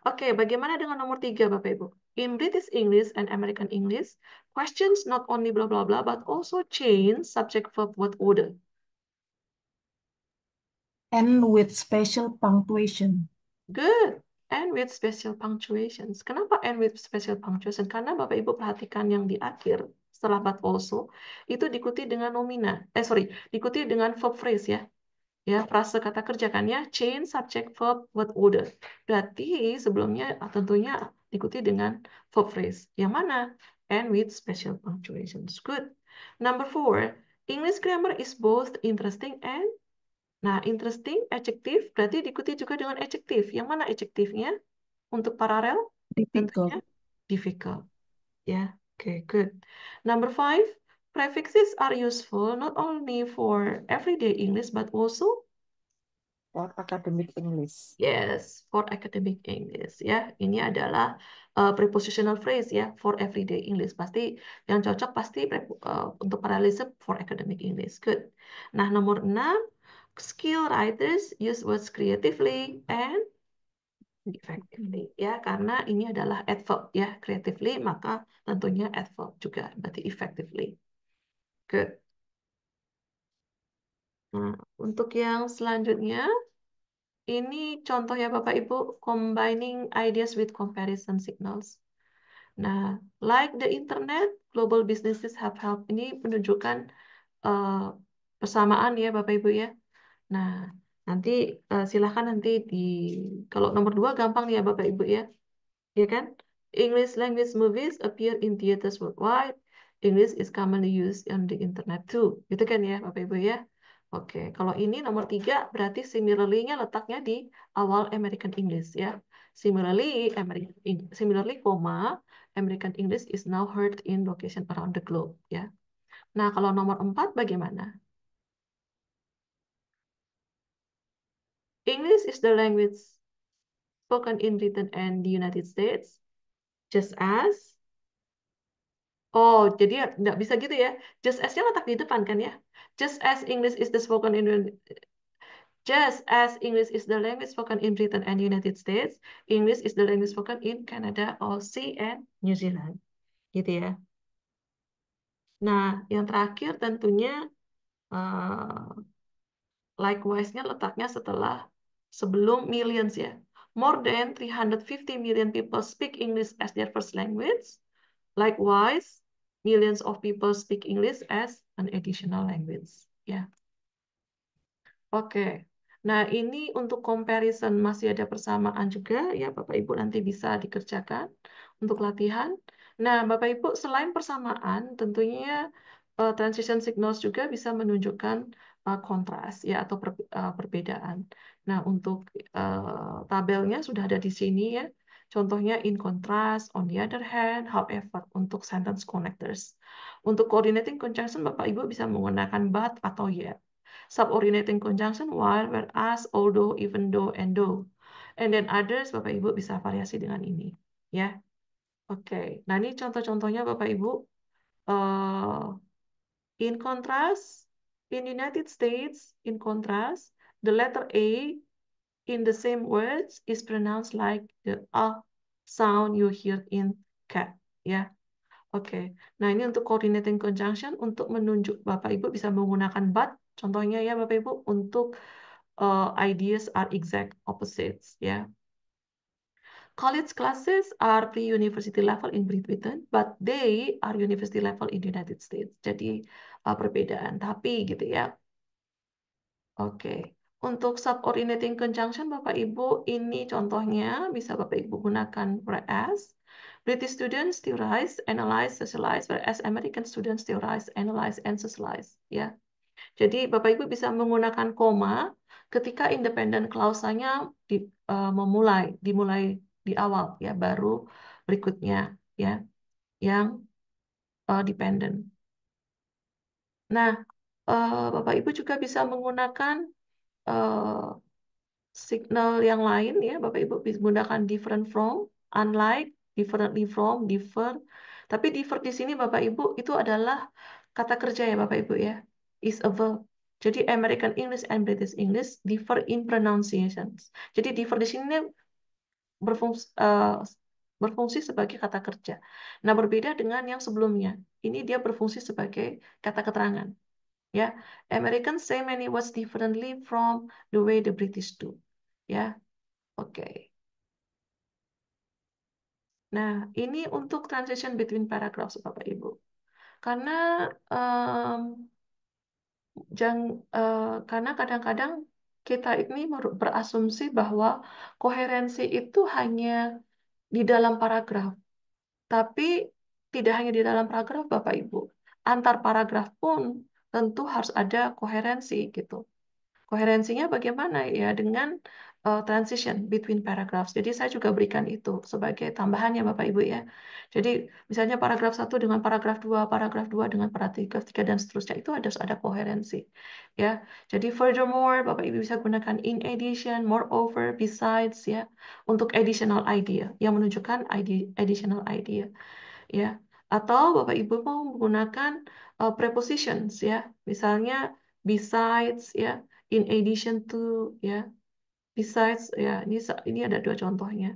E: Oke, bagaimana dengan nomor 3, Bapak Ibu? In British English and American English, questions not only blah blah blah, but also change subject verb word order.
F: And with special punctuation.
E: Good. And with special punctuations. Kenapa and with special punctuation? Karena Bapak Ibu perhatikan yang di akhir setelah but also itu diikuti dengan nomina. Diikuti dengan verb phrase ya. Ya, frase kata kerja kan ya, change subject verb word order. Berarti sebelumnya tentunya diikuti dengan verb phrase. Yang mana? And with special punctuations. Good. Number 4, English grammar is both interesting and Nah, interesting, adjektif, berarti diikuti juga dengan adjektif. Yang mana adjektifnya? Untuk paralel?
F: Difficult.
E: Tentunya difficult. Ya, okay, good. Number 5, prefixes are useful not only for everyday English, but also
F: For academic English.
E: Yes, for academic English ya. Ini adalah prepositional phrase ya for everyday English. Pasti yang cocok pasti untuk parallelism for academic English. Good. Nah, nomor 6, skill writers use words creatively and effectively ya, karena ini adalah adverb ya, creatively maka tentunya adverb juga, berarti effectively. Good. Nah, untuk yang selanjutnya ini contoh ya Bapak Ibu, combining ideas with comparison signals. Nah, like the internet, global businesses have helped. Ini menunjukkan persamaan ya Bapak Ibu ya. Nah, nanti silahkan nanti kalau nomor 2 gampang nih ya Bapak Ibu ya. Ya kan? English language movies appear in theaters worldwide. English is commonly used on the internet too. Gitu kan ya Bapak Ibu ya. Oke, kalau ini nomor 3 berarti similarly-nya letaknya di awal American English ya. Similarly, American English is now heard in location around the globe ya. Nah, kalau nomor 4 bagaimana? English is the language spoken in Britain and the United States, just as. Oh, jadi nggak bisa gitu ya. Just as-nya letak di depan kan ya. Just as English is the spoken in Just as English is the language spoken in Britain and United States, English is the language spoken in Canada, Aussie, and New Zealand. Gitu ya. Nah, yang terakhir tentunya likewise-nya letaknya sebelum millions ya. More than 350 million people speak English as their first language. Likewise, millions of people speak English as an additional language. Ya. Oke. Nah, ini untuk comparison masih ada persamaan juga ya Bapak Ibu, nanti bisa dikerjakan untuk latihan. Nah, Bapak Ibu selain persamaan tentunya transition signals juga bisa menunjukkan kontras ya atau perbedaan. Nah, untuk tabelnya sudah ada di sini ya. Contohnya in contrast, on the other hand, however untuk sentence connectors. Untuk coordinating conjunction Bapak Ibu bisa menggunakan but atau yet. Subordinating conjunction while, whereas, although, even though, and though. And then others Bapak Ibu bisa variasi dengan ini ya. Oke. Nah, ini contoh-contohnya Bapak Ibu. In contrast, in United States, in contrast, the letter A in the same words is pronounced like the A sound you hear in cat. Ya. Oke. Nah, ini untuk coordinating conjunction, untuk menunjuk Bapak Ibu bisa menggunakan but. Contohnya ya Bapak Ibu, untuk ideas are exact opposites. Ya. College classes are pre-university level in Great Britain, but they are university level in the United States. Jadi perbedaan, tapi gitu ya. Oke. Untuk subordinating conjunction, Bapak Ibu, ini contohnya bisa Bapak Ibu gunakan whereas. British students theorize, analyze, socialize, whereas American students theorize, analyze, and socialize. Ya. Jadi Bapak Ibu bisa menggunakan koma ketika independent clause-nya dimulai di awal ya, baru berikutnya ya yang dependent. Nah, Bapak Ibu juga bisa menggunakan signal yang lain ya. Bapak Ibu bisa menggunakan different from, unlike, differently from, differ. Tapi differ di sini Bapak Ibu itu adalah kata kerja ya Bapak Ibu ya. Is a verb. Jadi American English and British English differ in pronunciations. Jadi differ di sini berfungsi sebagai kata kerja. Nah, berbeda dengan yang sebelumnya. Ini dia berfungsi sebagai kata keterangan. Ya, Americans say many words differently from the way the British do. Ya, oke. Nah, ini untuk transition between paragraphs, Bapak Ibu. Karena karena kadang-kadang kita ini berasumsi bahwa koherensi itu hanya di dalam paragraf. Tapi tidak hanya di dalam paragraf, Bapak Ibu. Antar paragraf pun tentu harus ada koherensi gitu. Koherensinya bagaimana ya? Dengan transition between paragraphs. Jadi saya juga berikan itu sebagai tambahannya Bapak Ibu ya. Jadi misalnya paragraf 1 dengan paragraf 2 dengan paragraf 3 dan seterusnya itu harus ada koherensi ya. Jadi furthermore Bapak Ibu bisa gunakan in addition, moreover, besides ya untuk additional idea yang menunjukkan additional idea ya. Atau Bapak Ibu mau menggunakan prepositions ya. Misalnya besides ya, in addition to ya. Besides, ya ini ada 2 contohnya.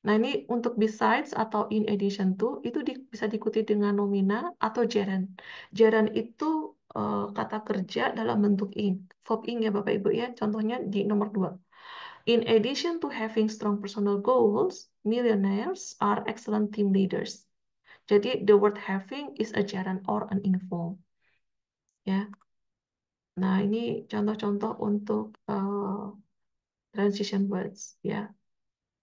E: Nah ini untuk besides atau in addition to itu bisa diikuti dengan nomina atau gerund. Gerund itu kata kerja dalam bentuk ing, verb ing ya Bapak Ibu ya. Contohnya di nomor 2. In addition to having strong personal goals, millionaires are excellent team leaders. Jadi the word having is a gerund or an info. Ya. Nah ini contoh-contoh untuk transition words ya.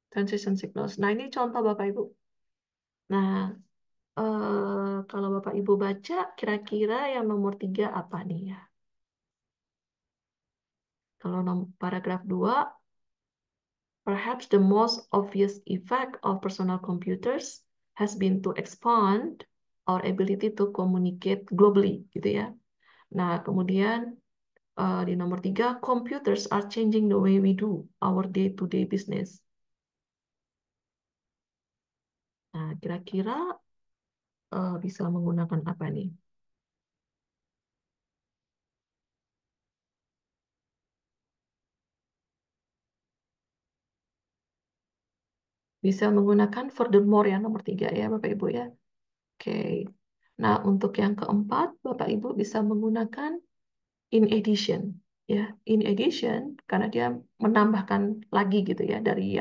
E: Transition signals. Nah, ini contoh Bapak Ibu. Nah, kalau Bapak Ibu baca, kira-kira yang nomor 3 apa nih ya? Kalau paragraf 2, perhaps the most obvious effect of personal computers has been to expand our ability to communicate globally, gitu ya. Nah, kemudian di nomor 3, computers are changing the way we do our day-to-day business. Nah, kira-kira bisa menggunakan apa nih? Bisa menggunakan furthermore ya nomor 3 ya Bapak Ibu ya. Oke. Nah, untuk yang keempat Bapak Ibu bisa menggunakan in addition ya. In addition karena dia menambahkan lagi gitu ya dari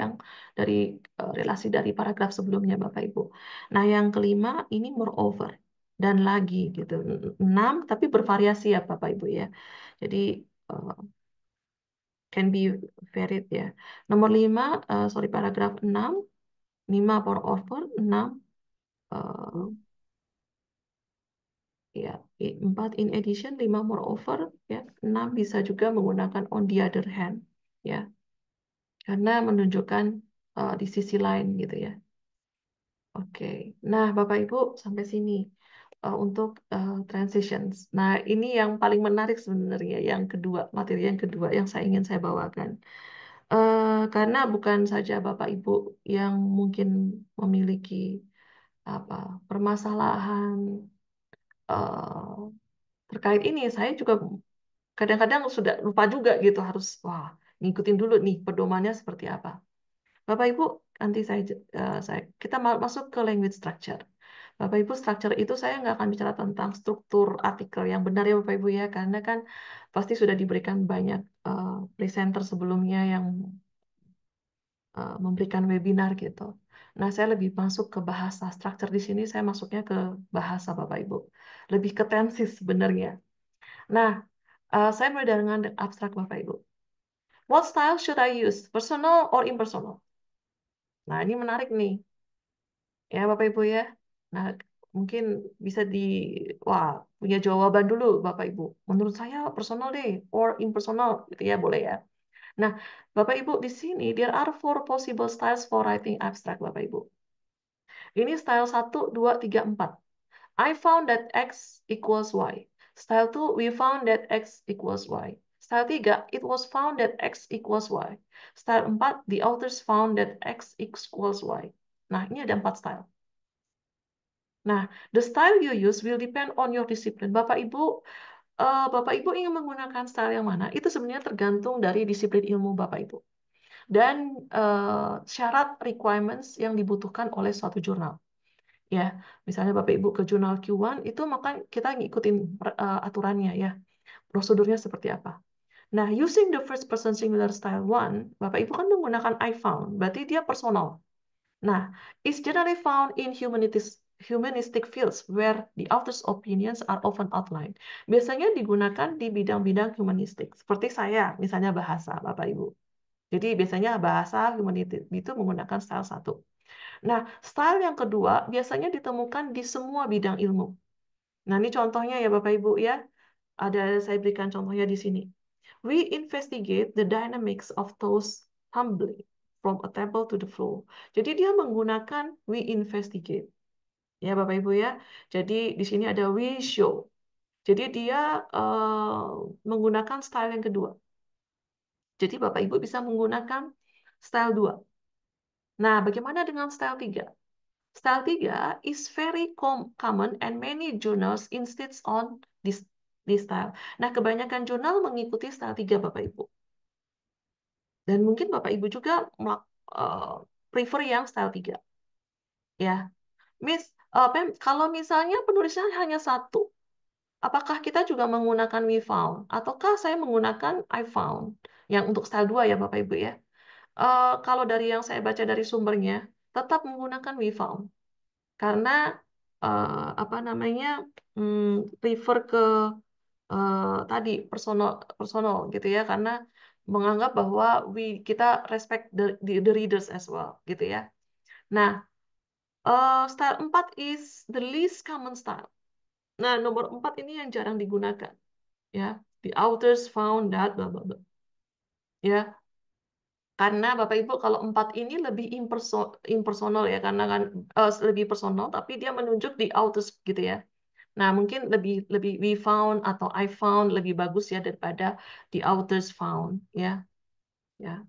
E: relasi dari paragraf sebelumnya Bapak Ibu. Nah, yang kelima ini moreover dan lagi gitu. 6 tapi bervariasi ya Bapak Ibu ya. Jadi can be varied ya. Nomor 5 sorry paragraf 6 5 moreover 6 ya 4 in addition 5 moreover ya 6 bisa juga menggunakan on the other hand ya karena menunjukkan di sisi lain gitu ya. Oke, nah Bapak Ibu sampai sini untuk transitions. Nah ini yang paling menarik sebenarnya yang kedua, materi yang kedua yang ingin saya bawakan. Karena bukan saja Bapak Ibu yang mungkin memiliki apa permasalahan terkait ini, saya juga kadang-kadang sudah lupa juga gitu harus ngikutin dulu nih pedomannya seperti apa. Bapak Ibu, nanti kita masuk ke language structure. Bapak Ibu, structure itu saya nggak akan bicara tentang struktur artikel yang benar ya Bapak Ibu ya, karena kan pasti sudah diberikan banyak presenter sebelumnya yang memberikan webinar gitu. Nah, saya lebih masuk ke bahasa structure di sini, saya masuknya ke bahasa Bapak Ibu. Lebih ke tenses sebenarnya. Nah, saya mulai dengan abstrak Bapak Ibu. What style should I use? Personal or impersonal? Nah, ini menarik nih. Ya, Bapak Ibu ya. Nah, mungkin bisa punya jawaban dulu Bapak Ibu. Menurut saya personal deh, or impersonal gitu ya, boleh ya. Nah, Bapak Ibu di sini there are 4 possible styles for writing abstract Bapak Ibu. Ini style 1, 2, 3, 4. I found that X equals Y. Style 2, we found that X equals Y. Style 3, it was found that X equals Y. Style 4, the authors found that X equals Y. Nah, ini ada 4 style. Nah, the style you use will depend on your discipline. Bapak Ibu ingin menggunakan style yang mana? Itu sebenarnya tergantung dari disiplin ilmu Bapak Ibu. Dan syarat requirements yang dibutuhkan oleh suatu jurnal. Ya, misalnya Bapak Ibu ke jurnal Q1 itu maka kita ngikutin aturannya ya. Prosedurnya seperti apa. Nah, using the first person singular style 1, Bapak Ibu kan menggunakan I found, berarti dia personal. Nah, is generally found in humanistic fields where the author's opinions are often outlined. Biasanya digunakan di bidang-bidang humanistik, seperti saya, misalnya bahasa, Bapak Ibu. Jadi biasanya bahasa humanistik itu menggunakan style 1. Nah, style yang kedua biasanya ditemukan di semua bidang ilmu. Nah, ini contohnya ya Bapak Ibu ya. Saya berikan contohnya di sini. We investigate the dynamics of those tumbling from a table to the floor. Jadi dia menggunakan we investigate. Ya Bapak Ibu ya. Jadi di sini ada we show. Jadi dia menggunakan style yang kedua. Jadi Bapak Ibu bisa menggunakan style 2. Nah, bagaimana dengan style 3? Style 3 is very common and many journals insist on this style. Nah, kebanyakan jurnal mengikuti style 3 Bapak Ibu. Dan mungkin Bapak Ibu juga prefer yang style 3. Ya. Miss, kalau misalnya penulisan hanya satu, apakah kita juga menggunakan we found? Ataukah saya menggunakan I found? Yang untuk style 2 ya Bapak Ibu ya. Kalau dari yang saya baca dari sumbernya, tetap menggunakan we found. Karena refer ke tadi personal gitu ya, karena menganggap bahwa kita respect the readers as well gitu ya. Nah, style 4 is the least common style. Nah, nomor 4 ini yang jarang digunakan ya. The authors found that blah blah blah. Ya, karena Bapak Ibu kalau 4 ini lebih impersonal ya, karena kan lebih personal, tapi dia menunjuk di authors gitu ya. Nah, mungkin lebih we found atau I found lebih bagus ya daripada the authors found ya. Ya.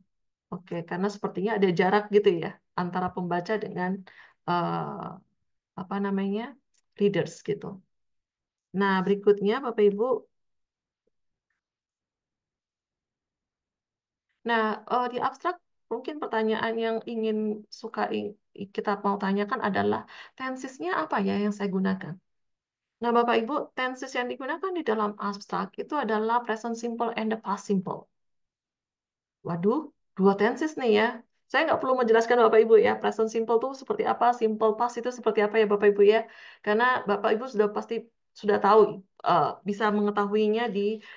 E: Oke, karena sepertinya ada jarak gitu ya antara pembaca dengan readers gitu. Nah, berikutnya Bapak Ibu. Nah, di abstrak mungkin pertanyaan yang kita mau tanyakan adalah tensesnya apa ya yang saya gunakan. Nah, Bapak Ibu, tenses yang digunakan di dalam abstrak itu adalah present simple and the past simple. Waduh, 2 tenses nih ya. Saya nggak perlu menjelaskan Bapak Ibu ya, present simple itu seperti apa, simple past itu seperti apa ya Bapak Ibu ya. Karena Bapak Ibu pasti sudah tahu, bisa mengetahuinya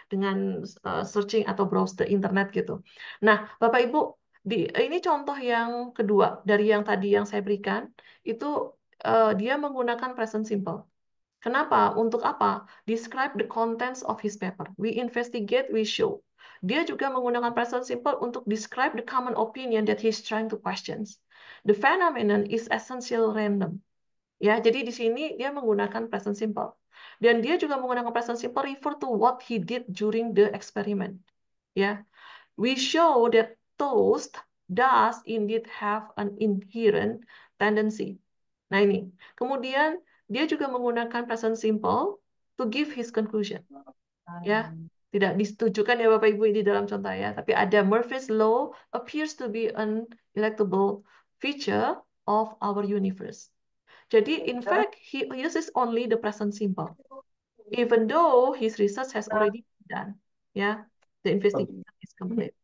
E: dengan searching atau browse the internet gitu. Nah, Bapak Ibu, ini contoh yang kedua dari yang tadi yang saya berikan, itu dia menggunakan present simple. Kenapa? Untuk apa? Describe the contents of his paper. We investigate, we show. Dia juga menggunakan present simple untuk describe the common opinion that he's trying to question. The phenomenon is essential random. Ya, jadi di sini dia menggunakan present simple. Dan dia juga menggunakan present simple refer to what he did during the experiment. Ya, we show that toast does indeed have an inherent tendency. Nah ini, kemudian dia juga menggunakan present simple to give his conclusion. Ya, tidak disetujukan ya Bapak Ibu di dalam contoh ya, tapi ada Murphy's law appears to be an electable feature of our universe. Jadi in fact he uses only the present simple, even though his research has already been done. Ya, the investigation is complete.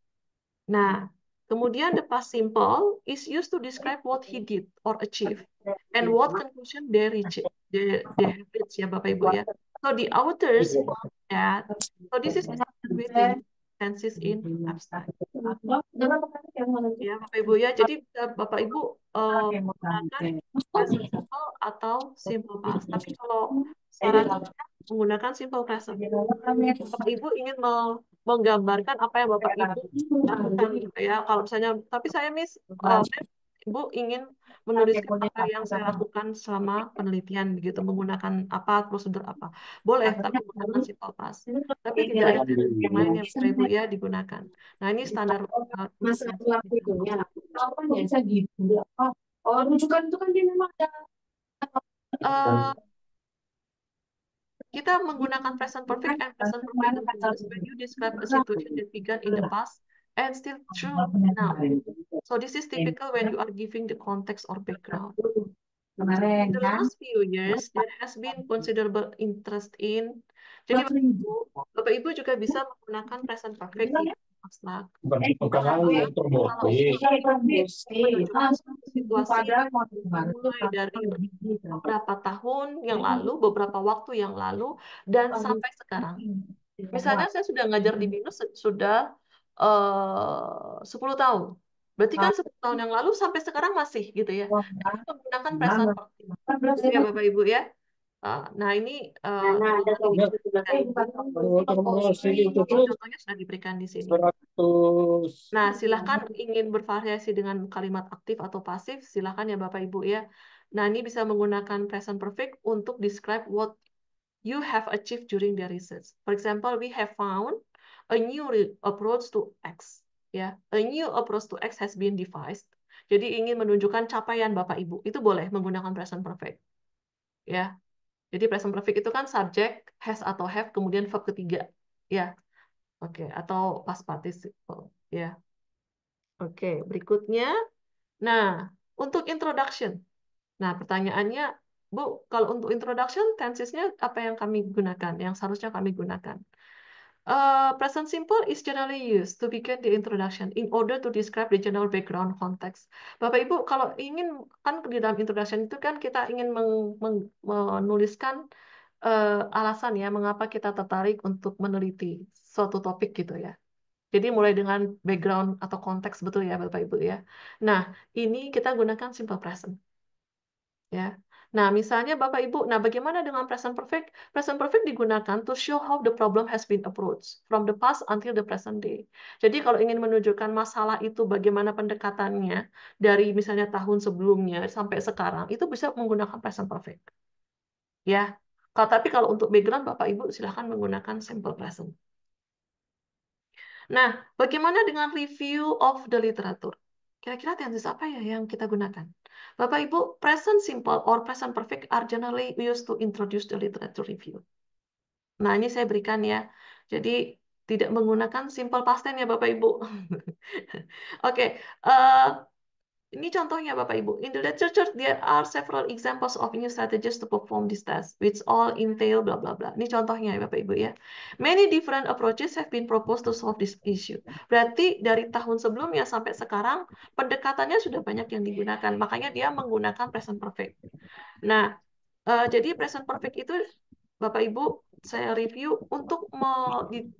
E: Nah, kemudian the past simple is used to describe what he did or achieved and what conclusion they have reached ya Bapak Ibu ya. So the authors found that. So this is the standard way to use tenses in abstract. Ya Bapak Ibu ya. Jadi Bapak Ibu menggunakan present simple atau simple past. Tapi kalau saran saya menggunakan simple present. Bapak Ibu ingin menggambarkan apa yang Bapak Ibu lakukan gitu ya. Kalau misalnya, tapi saya Ibu ingin menuliskan apa yang saya lakukan selama penelitian begitu, menggunakan apa, prosedur apa. Boleh, tapi menggunakan simple past. Tapi tidak ada yang lain yang Bapak Ibu ya digunakan. Nah, ini standar
F: rujukan itu kan dia memang ada.
E: Kita menggunakan present perfect and present perfect continuous when you describe a situation that began in the past and still true now. So this is typical when you are giving the context or background. In the last few years, there has been considerable interest in. Jadi Bapak Ibu juga bisa menggunakan present perfect di abstrak. Situasi mulai dari beberapa tahun yang lalu, beberapa waktu yang lalu, dan sampai sekarang. Misalnya saya sudah ngajar di BINUS sudah 10 tahun. Berarti kan 10 tahun yang lalu sampai sekarang masih gitu ya. Menggunakan present perfect. Ya Bapak Ibu ya. Nah, ini
F: Nah, ada
E: contohnya
F: tombol
E: diberikan. Contohnya sudah diberikan di sini.
F: 100.
E: Nah, silahkan ingin bervariasi dengan kalimat aktif atau pasif, silahkan ya Bapak Ibu ya. Nah, ini bisa menggunakan present perfect untuk describe what you have achieved during the research. For example, we have found a new approach to X. Ya, a new approach to X has been devised. Jadi ingin menunjukkan capaian Bapak Ibu, itu boleh menggunakan present perfect. Ya, jadi present perfect itu kan subject, has atau have, kemudian verb ketiga. Ya, oke, atau past participle. Ya, oke. Berikutnya, nah untuk introduction. Nah, pertanyaannya, Bu, kalau untuk introduction, tensesnya apa yang kami gunakan, yang seharusnya kami gunakan? Present simple is generally used to begin the introduction in order to describe the general background context. Bapak Ibu, kalau ingin kan di dalam introduction itu kan kita ingin menuliskan alasan ya mengapa kita tertarik untuk meneliti suatu topik gitu ya. Jadi mulai dengan background atau konteks betul ya Bapak Ibu ya. Nah, ini kita gunakan simple present. Ya. Nah, misalnya Bapak Ibu, nah bagaimana dengan present perfect? Present perfect digunakan to show how the problem has been approached from the past until the present day. Jadi kalau ingin menunjukkan masalah itu bagaimana pendekatannya dari misalnya tahun sebelumnya sampai sekarang, itu bisa menggunakan present perfect. Ya. Tapi kalau untuk background Bapak Ibu silahkan menggunakan simple present. Nah, bagaimana dengan review of the literature? Kira-kira tenses apa ya yang kita gunakan? Bapak Ibu, present simple or present perfect are generally used to introduce the literature review. Nah, ini saya berikan ya. Jadi tidak menggunakan simple past tense ya Bapak Ibu. Oke, ini contohnya Bapak Ibu. In the literature, there are several examples of new strategies to perform this task, which all entail bla bla bla. Ini contohnya ya Bapak Ibu ya. Many different approaches have been proposed to solve this issue. Berarti dari tahun sebelumnya sampai sekarang, pendekatannya sudah banyak yang digunakan. Makanya dia menggunakan present perfect. Nah, jadi present perfect itu Bapak Ibu saya review untuk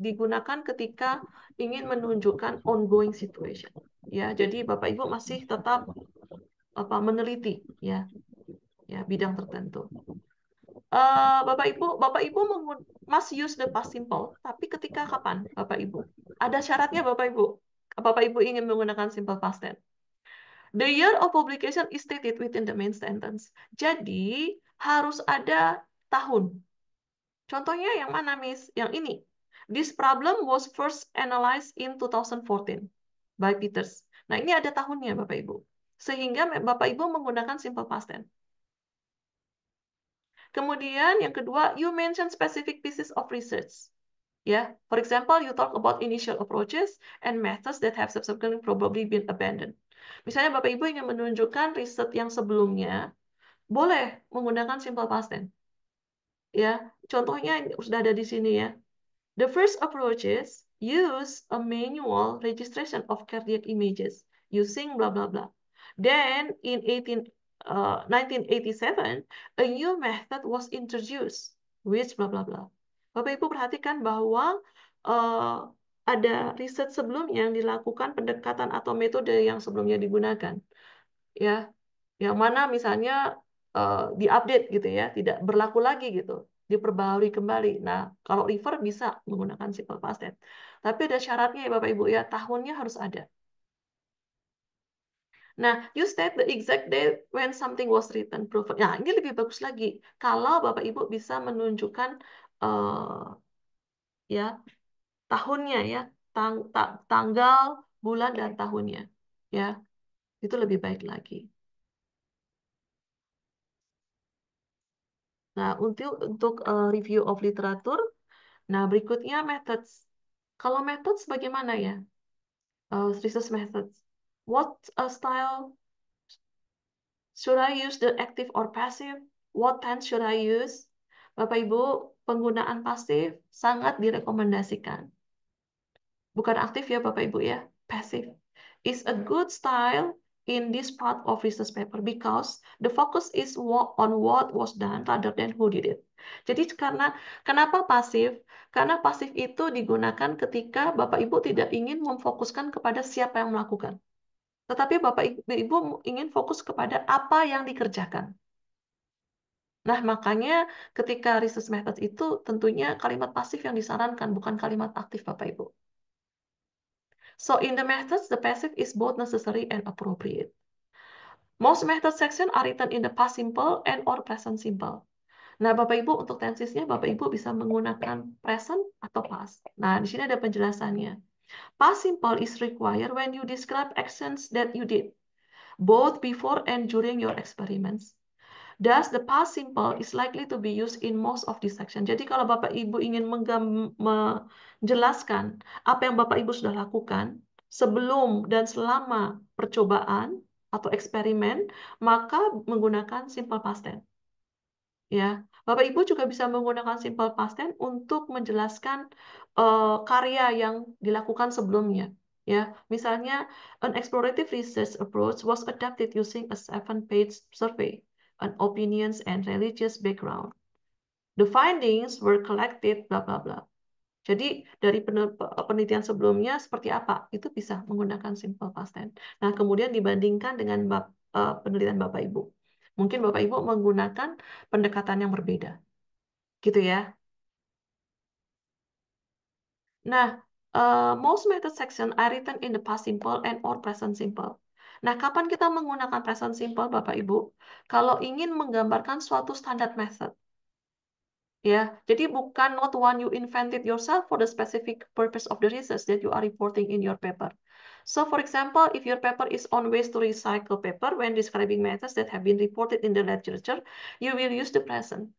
E: digunakan ketika ingin menunjukkan ongoing situation. Ya, jadi Bapak Ibu masih tetap meneliti ya bidang tertentu. Bapak Ibu must use the past simple, tapi ketika kapan Bapak Ibu? Ada syaratnya Bapak Ibu. Bapak Ibu ingin menggunakan simple past tense. The year of publication is stated within the main sentence. Jadi harus ada tahun. Contohnya yang mana, Miss? Yang ini. This problem was first analyzed in 2014 by Peters. Nah, ini ada tahunnya, Bapak Ibu. Sehingga Bapak Ibu menggunakan simple past tense. Kemudian yang kedua, you mention specific pieces of research. Ya, for example, you talk about initial approaches and methods that have subsequently probably been abandoned. Misalnya Bapak Ibu ingin menunjukkan riset yang sebelumnya, boleh menggunakan simple past tense. Ya, contohnya sudah ada di sini ya. The first approaches use a manual registration of cardiac images using blah blah blah. Then in 1987, a new method was introduced, which blah blah blah. Bapak Ibu perhatikan bahwa ada riset sebelumnya yang dilakukan pendekatan atau metode yang sebelumnya digunakan, ya, yang mana misalnya diupdate gitu ya, tidak berlaku lagi gitu, diperbarui kembali. Nah, kalau refer bisa menggunakan simple past tense. Tapi ada syaratnya ya Bapak Ibu ya, tahunnya harus ada. Nah, you state the exact date when something was written, proven. Nah, ini lebih bagus lagi kalau Bapak Ibu bisa menunjukkan ya tahunnya ya, tanggal, bulan dan tahunnya. Ya, itu lebih baik lagi. Nah, untuk review of literature, nah berikutnya methods. Kalau methods bagaimana ya? Research methods. What style should I use, the active or passive? What tense should I use? Bapak Ibu, penggunaan pasif sangat direkomendasikan. Bukan aktif ya Bapak Ibu ya, pasif. Is a good style in this part of research paper because the focus is on what was done rather than who did it. Jadi kenapa pasif? Karena pasif itu digunakan ketika Bapak Ibu tidak ingin memfokuskan kepada siapa yang melakukan. Tetapi Bapak Ibu ingin fokus kepada apa yang dikerjakan. Nah, makanya ketika research method itu tentunya kalimat pasif yang disarankan, bukan kalimat aktif, Bapak Ibu. So, in the methods, the passive is both necessary and appropriate. Most method section are written in the past simple and or present simple. Nah, Bapak Ibu, untuk tensisnya, Bapak Ibu bisa menggunakan present atau past. Nah, di sini ada penjelasannya. Past simple is required when you describe actions that you did, both before and during your experiments. Thus, the past simple is likely to be used in most of this section. Jadi, kalau Bapak Ibu ingin menjelaskan apa yang Bapak Ibu sudah lakukan sebelum dan selama percobaan atau eksperimen, maka menggunakan simple past tense. Ya, Bapak Ibu juga bisa menggunakan simple past tense untuk menjelaskan karya yang dilakukan sebelumnya. Ya, misalnya an explorative research approach was adapted using a 7-page survey on opinions and religious background. The findings were collected, bla bla bla. Jadi dari penelitian sebelumnya seperti apa? Itu bisa menggunakan simple past tense. Nah, kemudian dibandingkan dengan penelitian Bapak Ibu. Mungkin Bapak Ibu menggunakan pendekatan yang berbeda. Gitu ya. Nah, most method section are written in the past simple and or present simple. Nah, kapan kita menggunakan present simple, Bapak Ibu? Kalau ingin menggambarkan suatu standard method. Ya, jadi bukan not one you invented yourself for the specific purpose of the research that you are reporting in your paper. So, for example, if your paper is on ways to recycle paper when describing methods that have been reported in the literature, you will use the present.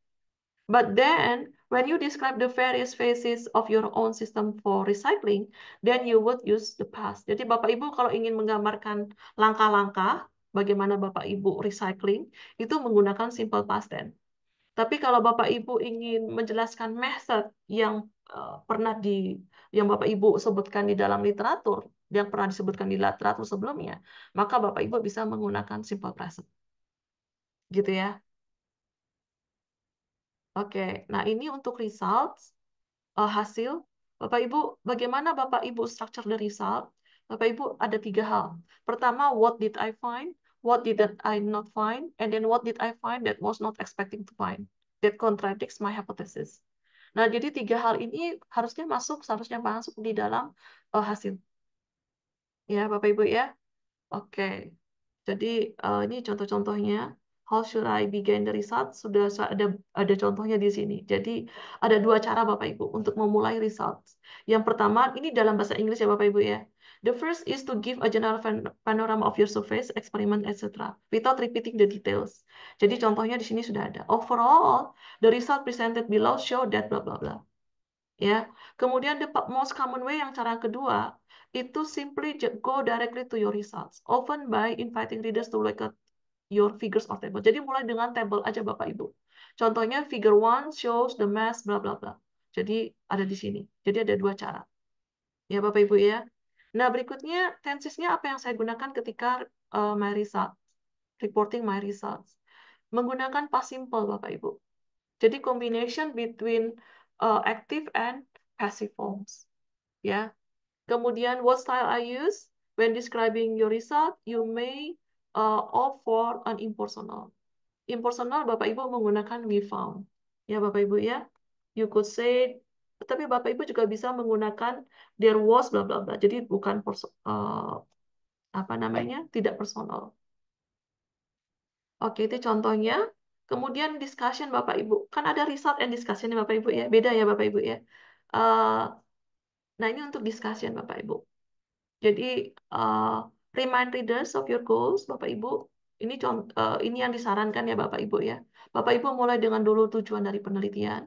E: But then, when you describe the various phases of your own system for recycling, then you would use the past. Jadi Bapak Ibu kalau ingin menggambarkan langkah-langkah bagaimana Bapak Ibu recycling, itu menggunakan simple past tense. Tapi kalau Bapak Ibu ingin menjelaskan method yang yang Bapak Ibu sebutkan di dalam literatur, yang pernah disebutkan di literatur sebelumnya, maka Bapak Ibu bisa menggunakan simple present. Gitu ya. Oke, nah ini untuk results, hasil. Bapak Ibu, bagaimana Bapak Ibu structure the result? Bapak Ibu ada 3 hal. Pertama, what did I find? What did I not find? And then what did I find that was not expecting to find? That contradicts my hypothesis. Nah, jadi 3 hal ini seharusnya masuk di dalam hasil. Ya, Bapak Ibu ya. Oke. Jadi ini contoh-contohnya. How should I begin the result? Sudah ada contohnya di sini. Jadi ada 2 cara Bapak Ibu untuk memulai results. Yang pertama, ini dalam bahasa Inggris ya Bapak Ibu ya. The first is to give a general panorama of your surveys, experiment, etc. without repeating the details. Jadi contohnya di sini sudah ada. Overall, the result presented below show that bla bla bla. Ya. Kemudian the most common way yang cara kedua itu simply go directly to your results, often by inviting readers to look at your figures or table. Jadi mulai dengan table aja Bapak Ibu. Contohnya figure 1 shows the mass bla bla bla. Jadi ada di sini. Jadi ada 2 cara. Ya Bapak Ibu ya. Nah, berikutnya tensisnya apa yang saya gunakan ketika my results, reporting my results. Menggunakan past simple Bapak Ibu. Jadi combination between active and passive forms. Ya. Kemudian what style I use when describing your result, you may opt for an impersonal. Impersonal Bapak Ibu menggunakan we found. Ya Bapak Ibu ya. You could say, tapi Bapak Ibu juga bisa menggunakan there was bla bla bla. Jadi bukan tidak personal. Oke, itu contohnya. Kemudian discussion Bapak Ibu. Kan ada result and discussion ya Bapak Ibu ya. Beda ya Bapak Ibu ya. Nah, ini untuk discussion Bapak Ibu. Jadi remind readers of your goals Bapak Ibu. Ini yang disarankan ya Bapak Ibu ya. Bapak Ibu mulai dengan dulu tujuan dari penelitian.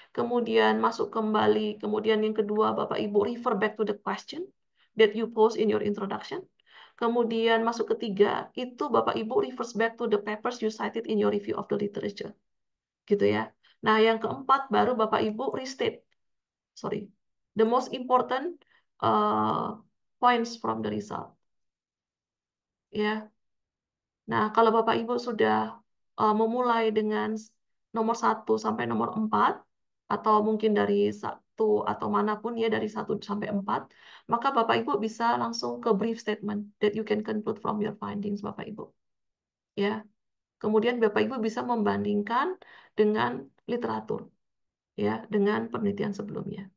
E: Kemudian masuk kembali. Kemudian yang kedua Bapak Ibu refer back to the question that you pose in your introduction. Kemudian masuk ketiga, itu Bapak Ibu refers back to the papers you cited in your review of the literature. Gitu ya. Nah, yang keempat baru Bapak Ibu restate. Sorry. The most important points from the result. Ya. Nah, kalau Bapak Ibu sudah memulai dengan nomor 1 sampai nomor 4, atau mungkin dari 1 atau manapun ya dari 1 sampai 4, maka Bapak Ibu bisa langsung ke brief statement that you can conclude from your findings Bapak Ibu. Ya. Kemudian Bapak Ibu bisa membandingkan dengan literatur, ya, dengan penelitian sebelumnya.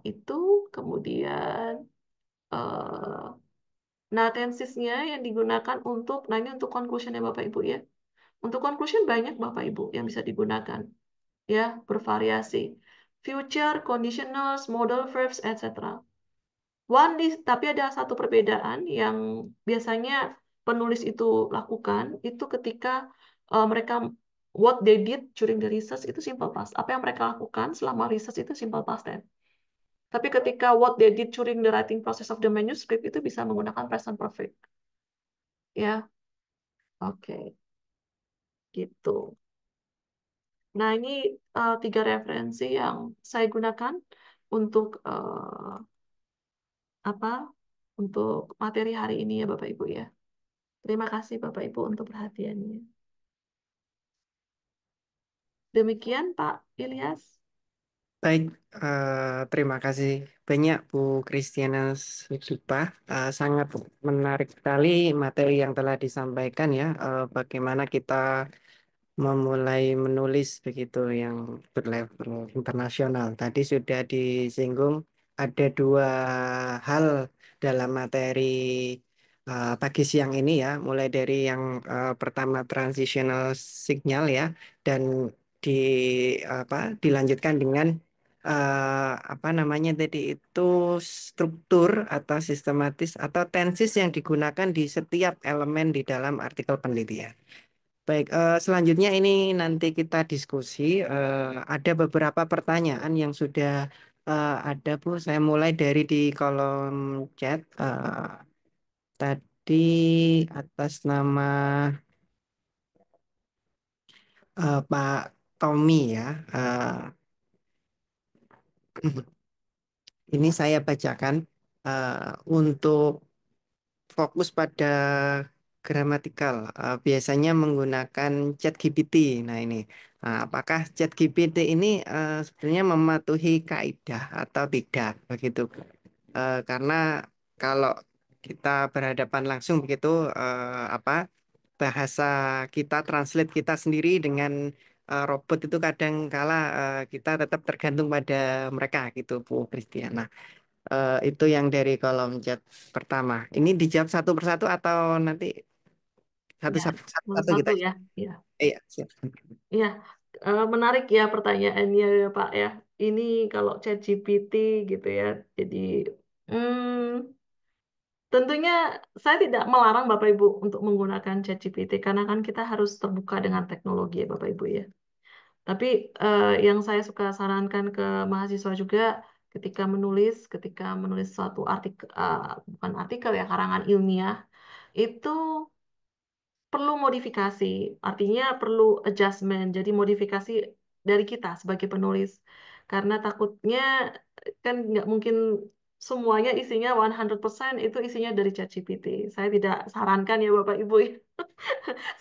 E: Itu kemudian nah tensisnya yang digunakan untuk, nah ini untuk conclusion ya Bapak Ibu ya. Untuk conclusion banyak Bapak Ibu yang bisa digunakan, ya, bervariasi. Future, conditionals, modal verbs, etc. Tapi ada satu perbedaan yang biasanya penulis itu lakukan, itu ketika mereka what they did during the research itu simple past. Apa yang mereka lakukan selama research itu simple past tense. Tapi ketika what they did during the writing process of the manuscript itu bisa menggunakan present perfect. Ya, oke, gitu. Nah, ini 3 referensi yang saya gunakan untuk apa? Untuk materi hari ini ya Bapak Ibu ya. Terima kasih Bapak Ibu untuk perhatiannya. Demikian Pak Ilyas.
D: Baik, terima kasih banyak Bu Kristiana Sudipa. Sangat menarik sekali materi yang telah disampaikan ya. Bagaimana kita memulai menulis begitu yang berlevel internasional. Tadi sudah disinggung ada 2 hal dalam materi pagi siang ini ya, mulai dari yang pertama transitional signal ya, dan di dilanjutkan dengan apa namanya tadi itu struktur atau sistematis atau tenses yang digunakan di setiap elemen di dalam artikel penelitian. Baik, selanjutnya ini nanti kita diskusi. Ada beberapa pertanyaan yang sudah ada, Bu. Saya mulai dari di kolom chat. Tadi atas nama Pak Tommy ya. Ini saya bacakan untuk fokus pada gramatikal, biasanya menggunakan ChatGPT. Nah ini, apakah ChatGPT ini sebenarnya mematuhi kaidah atau tidak begitu? Karena kalau kita berhadapan langsung begitu, apa bahasa kita translate kita sendiri dengan robot itu kadang kala kita tetap tergantung pada mereka gitu, Bu Kristiana. Itu yang dari kolom chat pertama. Ini dijawab satu persatu atau nanti satu
E: Ya,
D: satu, satu, satu
E: satu
D: kita?
E: ya. Ya.
D: Iya, siap.
E: Ya, menarik ya pertanyaannya ya Pak ya. Ini kalau ChatGPT gitu ya. Jadi tentunya saya tidak melarang Bapak Ibu untuk menggunakan ChatGPT karena kan kita harus terbuka dengan teknologi ya Bapak Ibu ya. Tapi yang saya suka sarankan ke mahasiswa juga ketika menulis suatu artikel, bukan artikel ya, karangan ilmiah itu perlu modifikasi, artinya perlu adjustment, jadi modifikasi dari kita sebagai penulis. Karena takutnya kan nggak mungkin semuanya isinya 100% itu isinya dari ChatGPT. Saya tidak sarankan ya Bapak Ibu ya.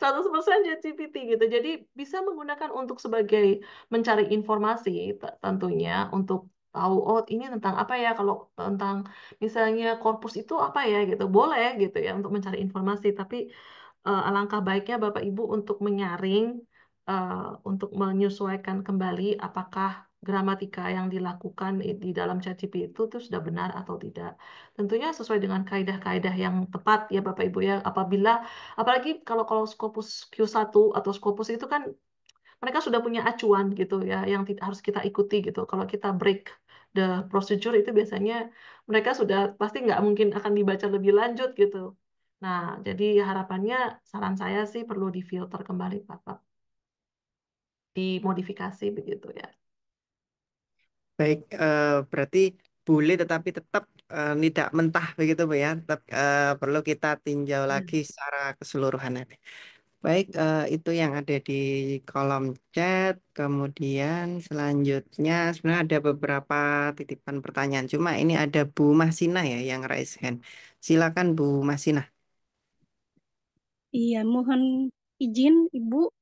E: 100% ChatGPT gitu. Jadi bisa menggunakan untuk sebagai mencari informasi tentunya untuk tahu oh ini tentang apa ya kalau tentang misalnya korpus itu apa ya gitu. Boleh gitu ya untuk mencari informasi tapi alangkah baiknya Bapak Ibu untuk menyaring, untuk menyesuaikan kembali apakah gramatika yang dilakukan di dalam ChatGPT itu sudah benar atau tidak. Tentunya sesuai dengan kaidah-kaidah yang tepat ya Bapak Ibu ya. Apalagi kalau Scopus Q1 atau Scopus itu kan mereka sudah punya acuan gitu ya yang harus kita ikuti gitu. Kalau kita break the procedure itu biasanya mereka sudah pasti nggak mungkin akan dibaca lebih lanjut gitu. Nah, jadi harapannya saran saya sih perlu difilter kembali Pak, dimodifikasi begitu ya.
D: Baik, berarti boleh tetapi tetap tidak mentah begitu, Bu ya. Tetap perlu kita tinjau
E: Ya.
D: lagi secara keseluruhan. Baik, itu yang ada di kolom chat. Kemudian selanjutnya sebenarnya ada beberapa titipan pertanyaan. Cuma ini ada Bu Masina ya yang raise hand. Silakan Bu Masina.
G: Iya, mohon izin Ibu,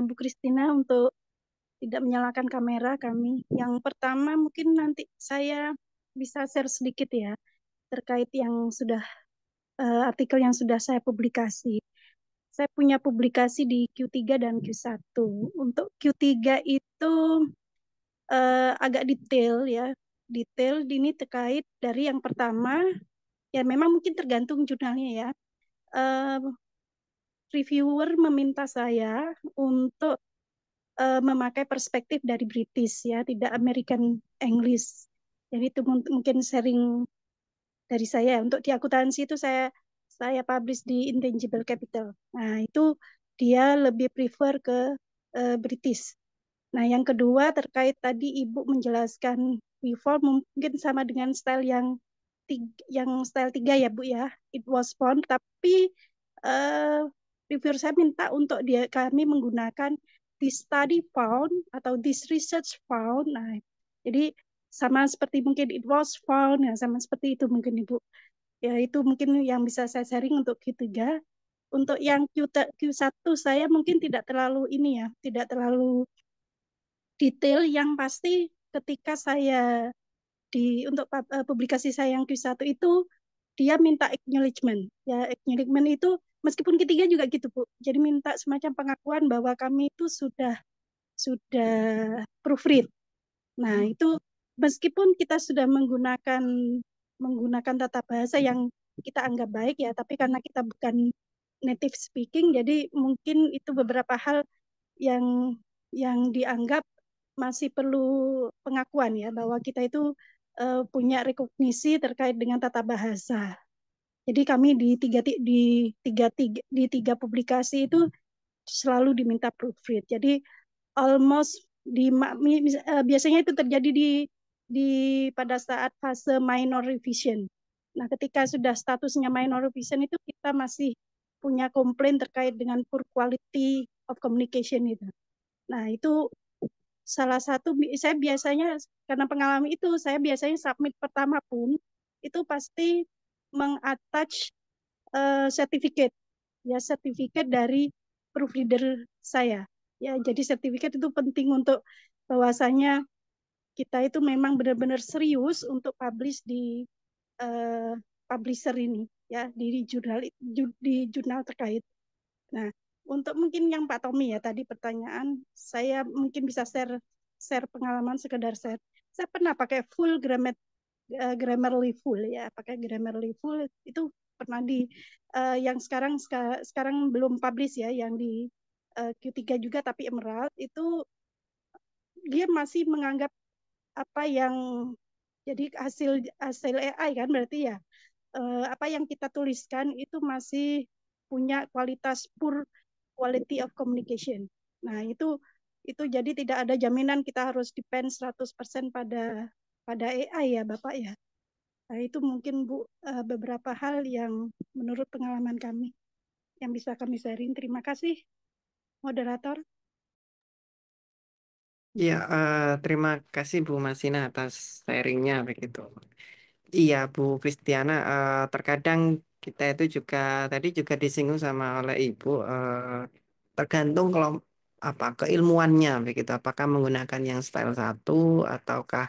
G: Bu Kristina untuk tidak menyalakan kamera kami. Yang pertama mungkin nanti saya bisa share sedikit ya terkait yang sudah artikel yang sudah saya publikasi. Saya punya publikasi di Q3 dan Q1. Untuk Q3 itu agak detail ya. Detail ini terkait dari yang pertama, ya memang mungkin tergantung jurnalnya ya. Eh, Reviewer meminta saya untuk memakai perspektif dari British ya, tidak American English. Jadi itu mungkin sharing dari saya. Untuk di akuntansi itu saya publish di Intangible Capital. Nah, itu dia lebih prefer ke British. Nah, yang kedua terkait tadi Ibu menjelaskan before mungkin sama dengan style yang style 3 ya Bu ya. It was found, tapi reviewer saya minta untuk kami menggunakan this study found atau this research found. Nah, jadi sama seperti mungkin it was found ya, sama seperti itu mungkin Ibu. Ya, itu mungkin yang bisa saya sharing untuk Q3. Untuk yang Q1 saya mungkin tidak terlalu ini ya, tidak terlalu detail. Yang pasti ketika saya untuk publikasi saya yang Q1 itu dia minta acknowledgement. Ya, acknowledgement itu meskipun ketiga juga gitu, Bu. Jadi minta semacam pengakuan bahwa kami itu sudah proofread. Nah, itu meskipun kita sudah menggunakan tata bahasa yang kita anggap baik ya, tapi karena kita bukan native speaking, jadi mungkin itu beberapa hal yang dianggap masih perlu pengakuan ya, bahwa kita itu punya rekognisi terkait dengan tata bahasa. Jadi kami di tiga publikasi itu selalu diminta proofread. Jadi almost biasanya itu terjadi di pada saat fase minor revision. Nah, ketika sudah statusnya minor revision itu kita masih punya komplain terkait dengan poor quality of communication itu. Nah, itu salah satu saya biasanya karena pengalaman itu saya biasanya submit pertama pun itu pasti mengattach sertifikat ya, sertifikat dari proofreader saya ya. Jadi sertifikat itu penting untuk bahwasanya kita itu memang benar-benar serius untuk publish di publisher ini ya, di jurnal terkait. Nah, untuk mungkin yang Pak Tommy ya tadi pertanyaan, saya mungkin bisa share pengalaman, sekedar share. Saya pernah pakai full Grammarly full ya, pakai Grammarly full itu pernah di yang sekarang belum publish ya, yang di Q3 juga tapi Emerald itu dia masih menganggap apa yang jadi hasil AI kan, berarti ya apa yang kita tuliskan itu masih punya kualitas poor quality of communication. Nah, itu jadi tidak ada jaminan kita harus depend 100% pada AI ya, Bapak ya. Nah, itu mungkin Bu beberapa hal yang menurut pengalaman kami yang bisa kami sharing. Terima kasih, moderator.
D: Ya, terima kasih Bu Masina atas sharingnya begitu. Iya, Bu Kristiana, terkadang kita itu juga tadi juga disinggung sama oleh Ibu, tergantung kalau apa keilmuannya begitu, apakah menggunakan yang style satu ataukah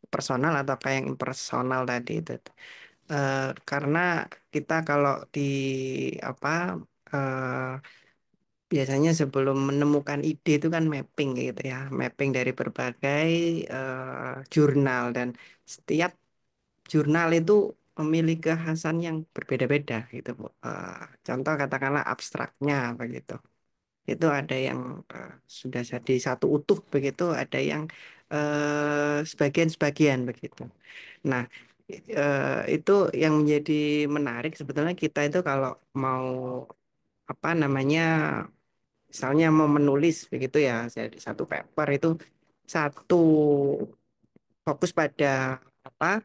D: personal ataukah yang impersonal tadi itu. Karena kita kalau di apa biasanya sebelum menemukan ide itu kan mapping gitu ya, mapping dari berbagai jurnal dan setiap jurnal itu memiliki kekhasan yang berbeda-beda gitu Bu. Contoh katakanlah abstraknya begitu. Itu ada yang sudah jadi satu utuh begitu, ada yang sebagian-sebagian begitu. Nah, itu yang menjadi menarik sebetulnya kita itu kalau mau apa namanya misalnya mau menulis begitu ya, jadi satu paper itu satu fokus pada apa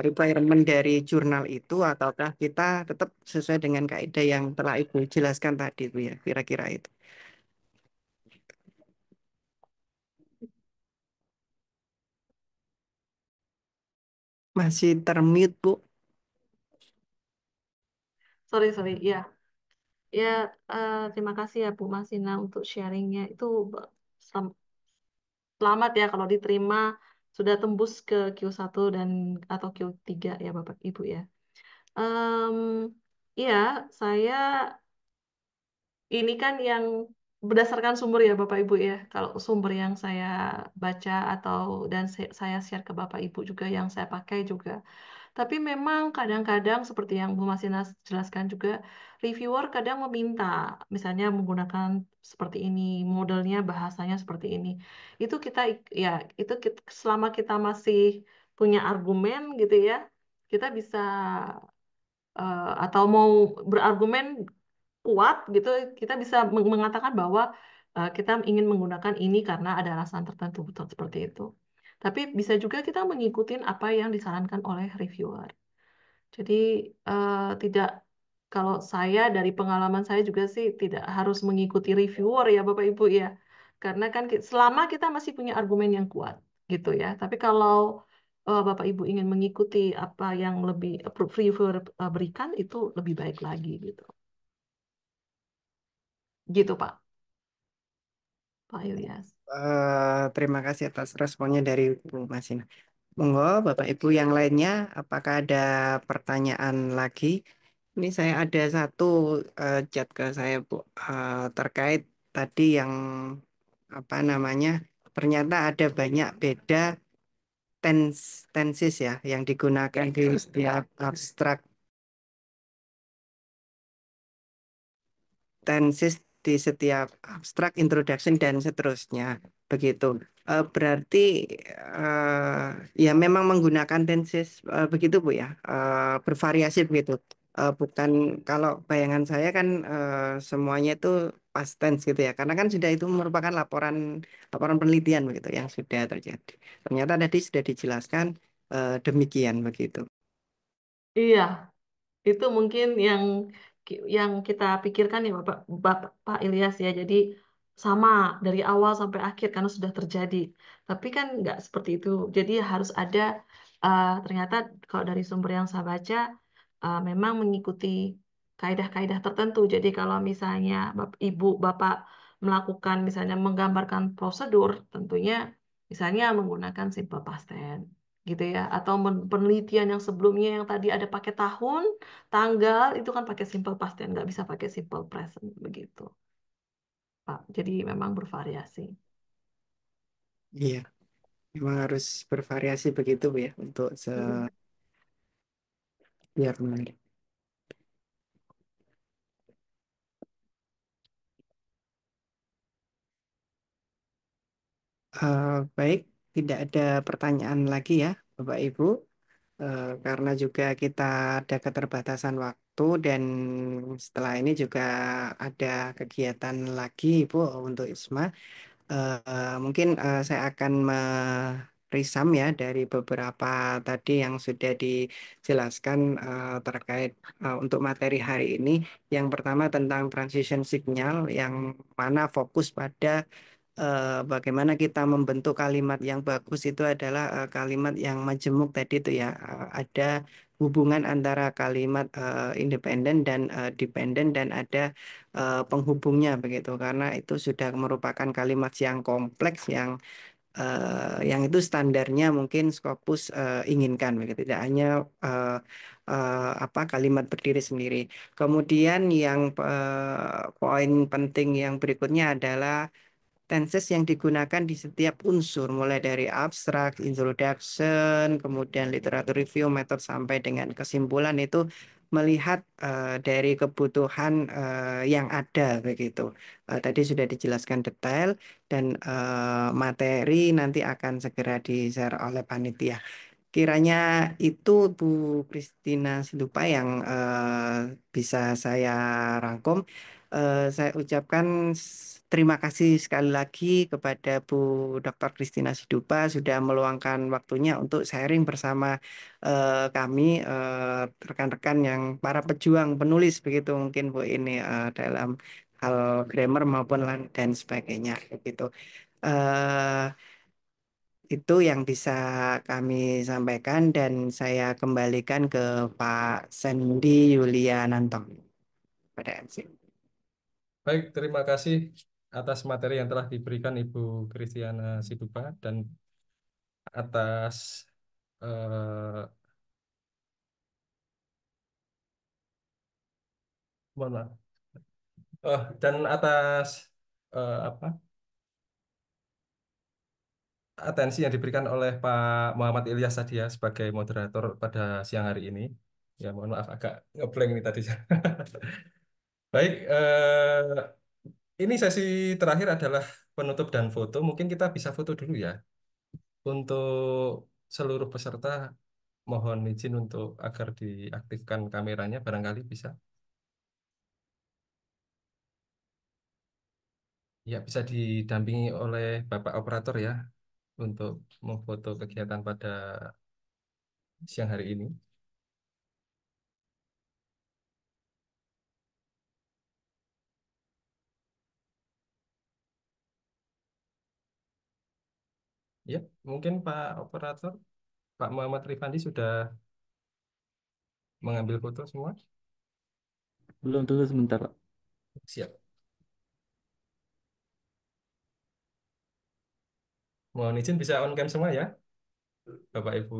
D: requirement dari jurnal itu ataukah kita tetap sesuai dengan kaidah yang telah Ibu jelaskan tadi Bu ya, kira-kira itu. Masih termute Bu.
E: Sorry, ya. Ya, terima kasih ya Bu Masina untuk sharingnya. Itu selamat ya kalau diterima sudah tembus ke Q1 dan atau Q3 ya Bapak Ibu ya. Em, iya, saya ini kan yang berdasarkan sumber ya Bapak Ibu ya. Kalau sumber yang saya baca atau dan saya share ke Bapak Ibu juga yang saya pakai juga. Tapi memang kadang-kadang seperti yang Bu Masinas jelaskan juga, reviewer kadang meminta, misalnya menggunakan seperti ini, modelnya bahasanya seperti ini. Itu kita ya selama kita masih punya argumen gitu ya, kita bisa atau mau berargumen kuat gitu, kita bisa mengatakan bahwa kita ingin menggunakan ini karena ada alasan tertentu betul seperti itu. Tapi bisa juga kita mengikuti apa yang disarankan oleh reviewer. Jadi tidak kalau saya dari pengalaman saya juga sih tidak harus mengikuti reviewer ya Bapak Ibu ya. Karena kan selama kita masih punya argumen yang kuat gitu ya. Tapi kalau Bapak Ibu ingin mengikuti apa yang lebih reviewer berikan itu lebih baik lagi gitu. Gitu Pak Ilyas.
D: Terima kasih atas responnya dari Bu Masina. Monggo, Bapak Ibu yang lainnya, apakah ada pertanyaan lagi? Ini saya ada satu chat ke saya, Bu, terkait tadi yang apa namanya? Ternyata ada banyak beda tenses ya yang digunakan di setiap abstrak tenses di setiap abstrak, introduction dan seterusnya. Begitu. Berarti ya memang menggunakan tenses begitu Bu ya, bervariasi begitu. Bukan kalau bayangan saya kan semuanya itu past tense gitu ya, karena kan sudah itu merupakan laporan laporan penelitian begitu yang sudah terjadi. Ternyata tadi sudah dijelaskan demikian begitu.
E: Iya, itu mungkin yang kita pikirkan ya Bapak Pak Ilyas ya. Jadi sama dari awal sampai akhir karena sudah terjadi. Tapi kan nggak seperti itu. Jadi harus ada ternyata kalau dari sumber yang saya baca memang mengikuti kaidah-kaidah tertentu. Jadi kalau misalnya Ibu Bapak melakukan misalnya menggambarkan prosedur, tentunya misalnya menggunakan simple past tense gitu ya, atau penelitian yang sebelumnya yang tadi ada pakai tahun, tanggal itu kan pakai simple past tense, nggak bisa pakai simple present begitu, Pak. Jadi memang bervariasi.
D: Iya, memang harus bervariasi begitu Bu ya untuk
E: Mm.
D: biar menarik. Baik, tidak ada pertanyaan lagi ya, Bapak Ibu. Karena juga kita ada keterbatasan waktu dan setelah ini juga ada kegiatan lagi, Ibu, untuk ISMA. Mungkin saya akan merisam ya dari beberapa tadi yang sudah dijelaskan terkait untuk materi hari ini. Yang pertama tentang transition signal, yang mana fokus pada bagaimana kita membentuk kalimat yang bagus itu adalah kalimat yang majemuk tadi itu ya. Ada hubungan antara kalimat independen dan dependen dan ada penghubungnya begitu karena itu sudah merupakan kalimat yang kompleks yang itu standarnya mungkin Scopus inginkan begitu tidak hanya apa kalimat berdiri sendiri. Kemudian yang poin penting yang berikutnya adalah tenses yang digunakan di setiap unsur, mulai dari abstrak, introduction, kemudian literatur review, method sampai dengan kesimpulan itu melihat dari kebutuhan yang ada begitu. Tadi sudah dijelaskan detail dan materi nanti akan segera di-share oleh panitia. Kiranya itu Bu Christina Silupa yang bisa saya rangkum. Saya ucapkan terima kasih sekali lagi kepada Bu Dr. Christina Sidupa sudah meluangkan waktunya untuk sharing bersama kami rekan-rekan yang para pejuang penulis begitu mungkin Bu ini dalam hal grammar maupun dan sebagainya begitu. Eh, itu yang bisa kami sampaikan dan saya kembalikan ke Pak Sandy Yuliananto pada MC.
A: Baik, terima kasih atas materi yang telah diberikan Ibu Kristiana Sidupa dan atas eh, Mohon maaf. Oh, dan atas apa atensi yang diberikan oleh Pak Muhammad Ilyas tadi ya sebagai moderator pada siang hari ini. Ya, mohon maaf agak ngeblank ini tadi. Baik, ini sesi terakhir adalah penutup dan foto. Mungkin kita bisa foto dulu ya. Untuk seluruh peserta, mohon izin untuk agar diaktifkan kameranya, barangkali bisa. Ya, bisa didampingi oleh Bapak Operator ya untuk memfoto kegiatan pada siang hari ini. Ya, mungkin Pak Operator, Pak Muhammad Rifandi sudah mengambil foto semua.
H: Belum, tunggu sebentar, Pak.
A: Siap. Mohon izin bisa on cam semua ya, Bapak Ibu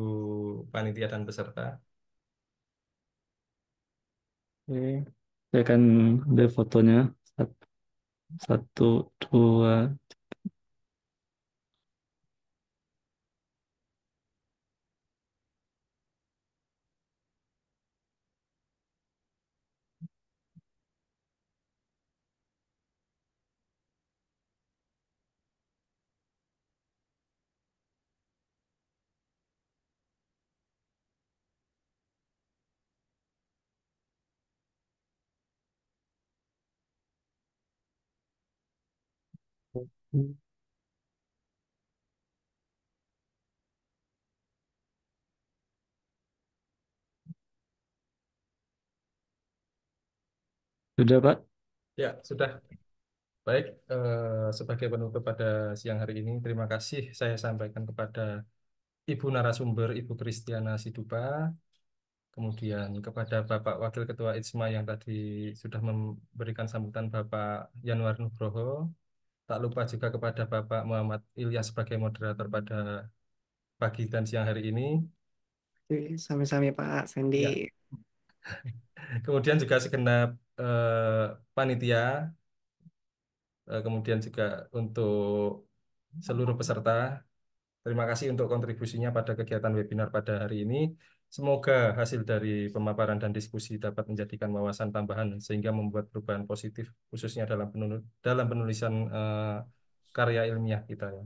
A: panitia dan peserta.
H: Oke. Saya akan ambil fotonya. Satu, dua. Sudah, Pak?
A: Ya, sudah. Baik, sebagai penutup pada siang hari ini, terima kasih saya sampaikan kepada Ibu narasumber, Ibu Kristiana Sidupa, kemudian kepada Bapak Wakil Ketua ITSMA yang tadi sudah memberikan sambutan Bapak Yanuar Nugroho. Tak lupa juga kepada Bapak Muhammad Ilyas sebagai moderator pada pagi dan siang hari ini.
D: Sami-sami Pak Sandy.
A: Ya, kemudian juga segenap panitia, kemudian juga untuk seluruh peserta. Terima kasih untuk kontribusinya pada kegiatan webinar pada hari ini. Semoga hasil dari pemaparan dan diskusi dapat menjadikan wawasan tambahan sehingga membuat perubahan positif khususnya dalam penulisan karya ilmiah kita ya.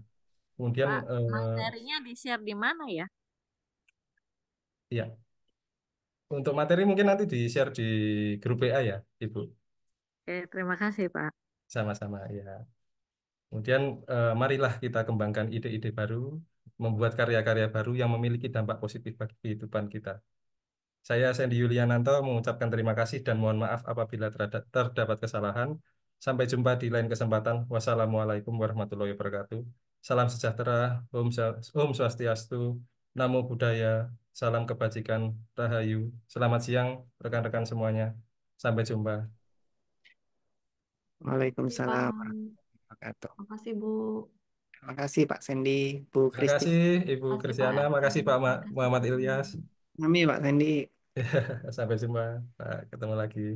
A: Kemudian
I: Pak, materinya di-share di mana ya?
A: ya, untuk materi mungkin nanti di-share di grup WA ya, Ibu.
I: Oke, terima kasih, Pak.
A: Sama-sama ya. Kemudian marilah kita kembangkan ide-ide baru, membuat karya-karya baru yang memiliki dampak positif bagi kehidupan kita. Saya Sandy Yuliananto mengucapkan terima kasih dan mohon maaf apabila terdapat kesalahan. Sampai jumpa di lain kesempatan. Wassalamualaikum warahmatullahi wabarakatuh. Salam sejahtera, Om Swastiastu, Namo Buddhaya, salam kebajikan, Rahayu. Selamat siang rekan-rekan semuanya. Sampai jumpa.
E: Terima
D: Waalaikumsalam
E: kasih,
D: warahmatullahi wabarakatuh.
E: Terima kasih, Bu.
D: Terima kasih Pak Sandy, Bu
A: Terima
D: Kristi.
A: kasih Ibu
E: Terima kasih, Pak
A: Kristiana, makasih
E: Ervan.
A: Pak
E: Terima kasih,
A: Muhammad
E: Bu.
A: Ilyas.
D: Kami Pak Sandy.
A: Sampai jumpa, Pak. Ketemu lagi.